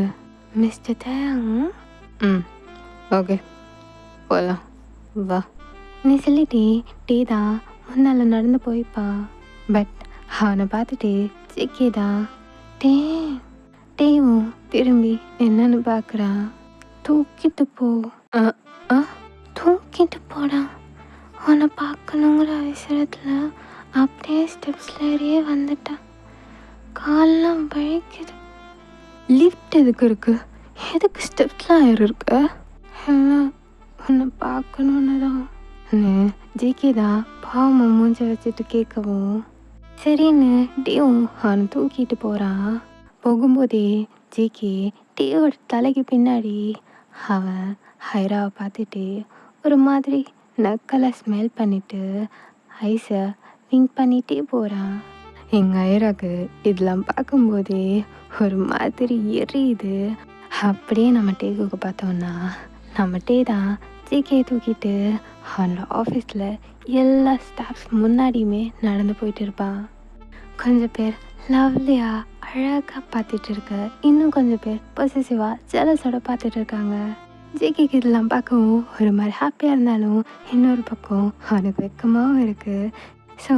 மிஸ்டர் தாங். ஓகே, போகலாம் வா. நீ சொல்லிட்டே டீ தான் முன்னால் நடந்து போய்ப்பா. பட் அவனை பார்த்துட்டு ஜேகே தான் டேவும் திரும்பி என்னன்னு பார்க்குறான். தூக்கிட்டு போ. தூக்கிட்டு போடா. உன்னை பார்க்கணுங்கிற அவசரத்தில் அப்படியே ஸ்டெப்ஸில் ஏறியே வந்துட்டான். காலெலாம் வழிக்குது. லிஃப்ட் எதுக்கு இருக்கு? எதுக்கு ஸ்டெப்ஸ்லாம் ஏறி இருக்க? எல்லாம் உன்னை பார்க்கணுன்னு தான். ஜேகே தான் பாவம் மூஞ்ச வச்சுட்டு கேட்கவும் சரின்னு டேவும் அவனை தூக்கிட்டு போகிறான். போகும்போதே ஜேகே டேவோட தலைக்கு பின்னாடி அவன் ஐராவை பார்த்துட்டு ஒரு மாதிரி நக்கலாக ஸ்மெல் பண்ணிவிட்டு ஐஸை விங்க் பண்ணிகிட்டே போகிறான். எங்கள் ஐராக்கு இதெல்லாம் பார்க்கும்போதே ஒரு மாதிரி எரியுது. அப்படியே நம்ம டேக்குக்கு பார்த்தோன்னா நம்ம டே தான் ஜேகே தூக்கிட்டு அவனோட ஆஃபீஸில் எல்லா ஸ்டாஃப்ஸ் முன்னாடியுமே நடந்து போயிட்டு இருப்பான். கொஞ்சம் பேர் லவ்லியாக அழகாக பார்த்துட்டு இருக்க, இன்னும் கொஞ்சம் பேர் பொசசிவாக ஜெலஸோட பார்த்துட்டு இருக்காங்க. ஜேகேக்கு இதெல்லாம் பார்க்கவும் ஒரு மாதிரி ஹாப்பியாக இருந்தாலும் இன்னொரு பக்கம் அவனுக்கு வெக்கமாகவும் இருக்குது. ஸோ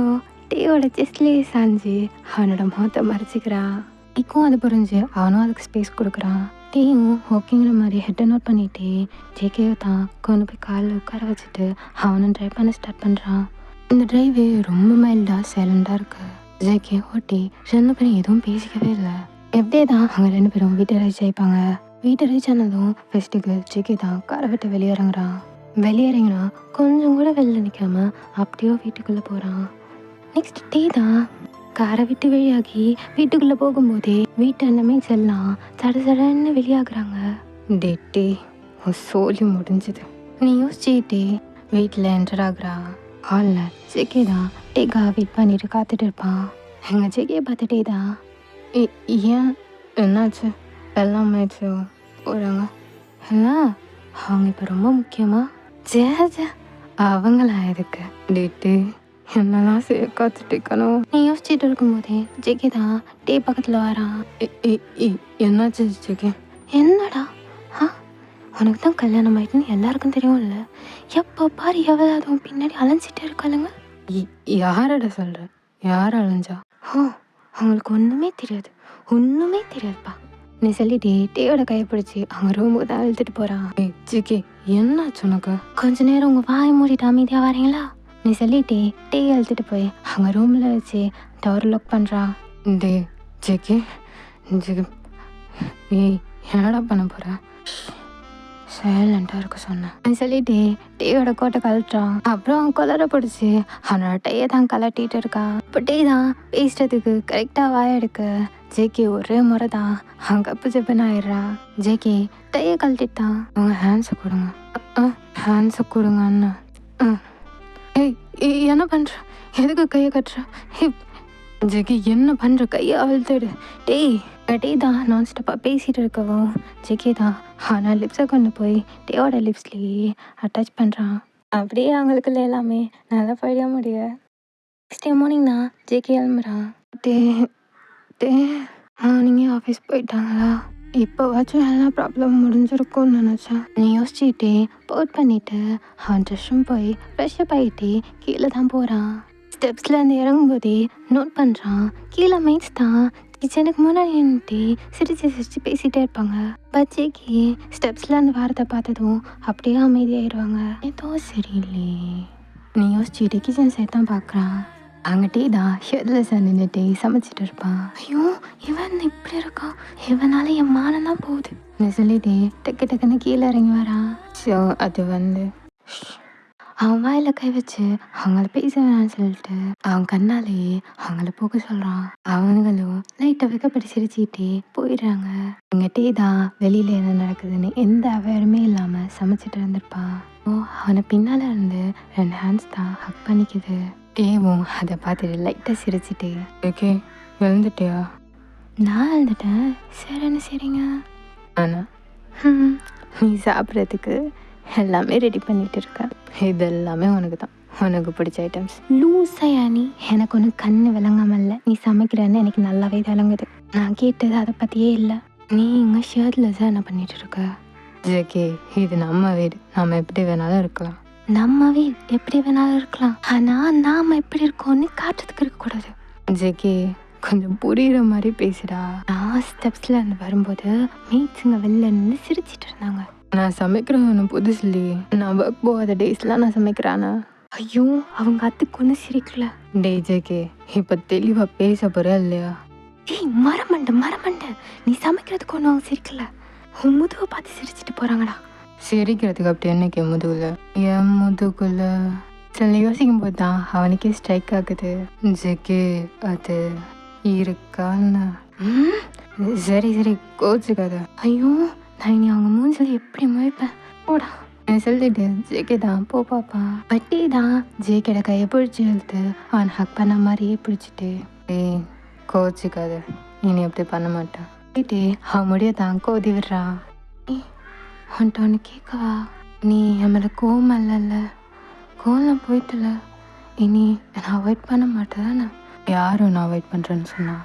டேயோட செஸ்ட்லேயே சாஞ்சு அவனோட முகத்தை மறைச்சிக்கிறான். இக்கும் அது புரிஞ்சு அவனும் அதுக்கு ஸ்பேஸ் கொடுக்குறான். டேயும் ஓகேங்கிற மாதிரி ஹெட்டை நோட் பண்ணிட்டு ஜேகேவை தான் கொண்டு போய் காலில் உட்கார வச்சுட்டு அவனும் ட்ரைவ் பண்ண ஸ்டார்ட் பண்ணுறான். இந்த ட்ரைவே ரொம்ப மைல்டாக சைலண்டாக இருக்குது. ஜேகே ஓட்டி ரெண்டு பேரும் எதுவும் பேசிக்கவே இல்லை. எப்படியே தான் அவங்க ரெண்டு பேரும் வீட்டை ரீச் ஆகிப்பாங்க. வீட்டை ரீச் ஆனதும் ஃபெஸ்ட்டுக்கு ஜேகே தான் காரை விட்டு வெளியேறங்குறான். வெளியேறங்கினா கொஞ்சம் கூட வெளில நிற்காம அப்படியோ வீட்டுக்குள்ளே போகிறான். நெக்ஸ்ட் டே தான் காரை விட்டு வெளியாகி வீட்டுக்குள்ளே போகும்போதே வீட்டு அண்ணமேக்ஸ் எல்லாம் சடன்னு வெளியாகிறாங்க. டே சோழி முடிஞ்சுது. நீ யோசிச்சுட்டே வீட்டில் என்டர் ஆகுறா. ஹாலில் ஜேகே தான் டேக்கா வெயிட் பண்ணிட்டு காத்துட்டு இருப்பான். எங்கள் ஜேகே பார்த்துட்டே தான், ஏன் என்னாச்சு? எல்லாம் ஆயிடுச்சு போகிறாங்க எல்லாம். அவங்க இப்போ ரொம்ப முக்கியமாக ஜே அவங்களா எதுக்கு டேட்டு என்னெல்லாம் காத்துட்டு இருக்கணும். நீ யோசிச்சுட்டு இருக்கும்போதே ஜேகே தான் டே பக்கத்தில் வரான். என்னாச்சு ஜேகே? என்னடா உனக்கு தான் கல்யாணம் ஆயிட்டுன்னு எல்லாருக்கும் தெரியும்ல. எப்போ பாரு எவ்வளோ அதுவும் பின்னாடி அலைஞ்சிட்டே இருக்காளுங்க. யாரடா சொல்ற? யார் அலைஞ்சா? ஓ அவங்களுக்கு ஒன்றுமே தெரியாதுப்பா. நீ சொல்லிட்டு டேயோட கையை பிடிச்சி அவங்க ரூமுக்கு தான் இழுத்துட்டு போகிறான். ஜிகே என்னாச்சு உனக்கு? கொஞ்ச நேரம் உங்கள் வாயை மூடிட்டு அமைதியாக வரீங்களா? நீ சொல்லிட்டு டே இழுத்துட்டு போய் அவங்க ரூமில் வச்சு டோர் லாக் பண்ணுறா. டே ஜிகே ஜிகே ஏய் என்னடா பண்ண போற? சைலண்டாக இருக்க சொன்னேன். நீ சொல்லிட்டு டேயோட கோட்டை கழட்டுறான். அப்புறம் அவன் கொலரை பிடிச்சி அவனோட டையை தான் கலட்டிட்டு இருக்கான். இப்போ டே தான் பேசுறதுக்கு கரெக்டாக வாய எடுக்க ஜேகே ஒரே முறை தான் அவன் கப்பு ஜப்புன்னு ஆயிடுறான். ஜேகே டையை கழட்டிட்டான். அவங்க ஹேண்ட்ஸை கொடுங்க. ஹேண்ட்ஸை கொடுங்க அண்ணா. ஏய் என்ன பண்ற? எதுக்கு கையை கட்டுற? ஜெகி என்ன பண்ற? கையை அழுத்துடு. டேய் டே தான் நான் ஸ்டாப்பாக பேசிகிட்டு இருக்கவும் ஜெகே தான் ஆனால் லிப்ஸை கொண்டு போய் டேயோட லிப்ஸ்லேயே அட்டாச் பண்ணுறான். அப்படியே அவங்களுக்குள்ள எல்லாமே நல்லா படிய முடிய நெக்ஸ்ட் டே மார்னிங் தான் ஜேகே கிளம்புறான். டே டே மார்னிங்கே ஆஃபீஸ் போயிட்டாங்களா? இப்போவாச்சும் எல்லா ப்ராப்ளம் முடிஞ்சிருக்கும்னு நினச்சேன். நீ யோசிச்சுட்டு போட் பண்ணிவிட்டு அவன் ட்ரெஸ் ரூம் போய் ஃப்ரெஷ்அப் ஆகிட்டு கீழே தான் போகிறான். ஸ்டெப்ஸ்லேருந்து இறங்கும்போதே நோட் பண்ணுறான் கீழே மைட்ஸ் தான் கிச்சனுக்கு முன்னாடி நின்றுட்டு சிரிச்சு பேசிகிட்டே இருப்பாங்க. பச்சைக்கு ஸ்டெப்ஸ்லேருந்து வாரத்தை பார்த்ததும் அப்படியே அமைதியாகிடுவாங்க. ஏதோ சரியில்லையே. நீ யோசிச்சுட்டு கிச்சன் சைட் தான் பார்க்குறான். அங்கே டீ தான் ஷெட்லெஸ் நின்றுட்டு சமைச்சிட்டு இருப்பான். ஐயோ இவன் இப்படி இருக்கான், இவனால என் மானம் தான் போகுது. நீ சொல்லிட்டு டக்குன்னு கீழே இறங்கி வரான். ஸோ அது அவன் வாயில் கை வச்சு அவங்கள பேச வேணான்னு சொல்லிட்டு அவன் கண்ணாலேயே அவங்கள போக சொல்கிறான். அவங்களும் லைட்டை வைக்கப்படி சிரிச்சுக்கிட்டே போயிடுறாங்க. இங்கே டீ தான் வெளியில் என்ன நடக்குதுன்னு எந்த அவேருமே இல்லாமல் சமைச்சிட்டு இருந்திருப்பான். அவனை பின்னால் இருந்து 2 ஹேண்ட்ஸ் தான் ஹக் பண்ணிக்குது. டேவும் அதை பார்த்துட்டு லைட்டாக சிரிச்சிட்டு ஓகே எழுந்துட்டியா? நான் எழுந்துட்டேன். சரிங்க. ஆனால் நீ சாப்பிட்றதுக்கு எல்லாமே ரெடி பண்ணிட்டு இருக்கேன். இதெல்லாமே உனக்கு தான், உனக்கு பிடிச்ச ஐட்டம்ஸ். லூஸையா நீ? எனக்கு ஒன்று கண்ணு விளங்காமல்ல, நீ சமைக்கிறேன்னு எனக்கு நல்லாவே விளங்குது. நான் கேட்டது அதை பற்றியே இல்லை. நீ இங்கே ஷர்ட்டில் தான் என்ன பண்ணிட்டு இருக்க? ஜேகே இது நம்ம வீடு, நம்ம எப்படி வேணாலும் இருக்கலாம். நம்ம வீடு எப்படி வேணாலும் இருக்கலாம், ஆனால் நாம் எப்படி இருக்கோன்னு காட்டுறதுக்கு இருக்கக்கூடாது. ஜேகே கொஞ்சம் புரியுற மாதிரி பேசுடா. நான் ஸ்டெப்ஸில் இருந்து வரும்போது மீட்ஸுங்க வெளில நின்று சிரிச்சிட்டு இருந்தாங்க. நான் சமைக்கிறது ஒன்று புதுசு இல்லையே. நான் ஒர்க் போகாத டேஸ்லாம் நான் சமைக்கிறானா? ஐயோ அவங்க அதுக்கு ஒன்றும் சிரிக்கல. டே ஜேகே இப்போ தெளிவாக பேச போறியா இல்லையா? ஏய் மரமண்டை, நீ சமைக்கிறதுக்கு ஒன்றும் அவங்க சிரிக்கல. உன் முதுவை பார்த்து சிரிச்சிட்டு போகிறாங்கடா. சிரிக்கிறதுக்கு அப்படி என்னைக்கு என் முதுகுல சில யோசிக்கும் போது தான் அவனுக்கே ஸ்ட்ரைக் ஆகுது. ஜேகே அது இருக்கான்னு. சரி கோச்சுக்காத. ஐயோ நான் இனி அவங்க மூஞ்சில் எப்படி முழிப்பேன் போடா. சொல்லிட்டு ஜேகே தான் போ பாப்பா. பட்டி தான் ஜேகேட கையை பிடிச்சி இழுத்து அவன் ஹக் பண்ண மாதிரியே பிடிச்சிட்டு ஏய் கோச்சுக்காத, இனி அப்படி பண்ண மாட்டான். போயிட்டு அவன் முடிய தான் கோதி விடுறா. உன்ட்ட ஒன்று கேட்கவா? நீ என் மேலே கோவம் இல்லைல்ல? கோவம் போயிட்டுல, இனி நான் அவாய்ட் பண்ண மாட்டேன் தானே? யாரும் நான் அவாய்ட் பண்ணுறேன்னு சொன்னா?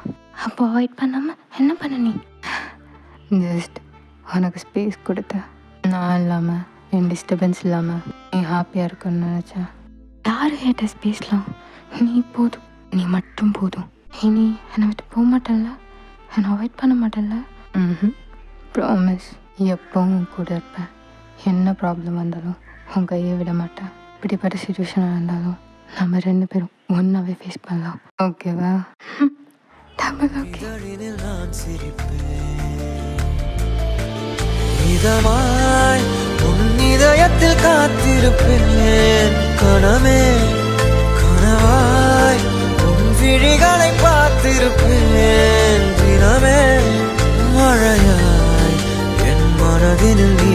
அப்போ அவாய்ட் பண்ணாமல் என்ன பண்ண நீ? ஜஸ்ட் உனக்கு ஸ்பேஸ் கொடுத்த, நான் இல்லாமல் என் டிஸ்டர்பன்ஸ் இல்லாமல் நீ ஹாப்பியாக இருக்குன்னு நினச்சேன். யாரும் கேட்ட ஸ்பேஸ்லாம் நீ போதும், நீ மட்டும் போதும். இனி என்னை விட்டு போக மாட்டேன்ல, என்னை அவாய்ட் பண்ண மாட்டேன்ல? ப்ராமிஸ் எப்பவும் கூட இருப்பேன். என்ன ப்ராப்ளம் வந்தாலும் உன் கையை விட மாட்டேன். இப்படிப்பட்ட சுச்சுவேஷனாக இருந்தாலும் நம்ம 2 பேரும் ஒன்றாவே ஃபேஸ் பண்ணலாம். ஓகேவா? நான் சிரிப்பேன் இதமாய் உன் இதயத்தில் காத்திருப்பேன். கனவாய் உன் விழிகளை பார்த்திருப்பேன். தினமே மழையாய் என் மனதினில் நீ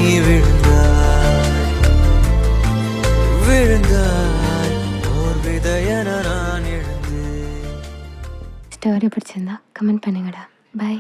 விழுந்தாய் ஓர் விதையென நான் எழுந்தேன். ஸ்டோரி பிடிச்சிருந்தா கமெண்ட் பண்ணுங்கடா. பை.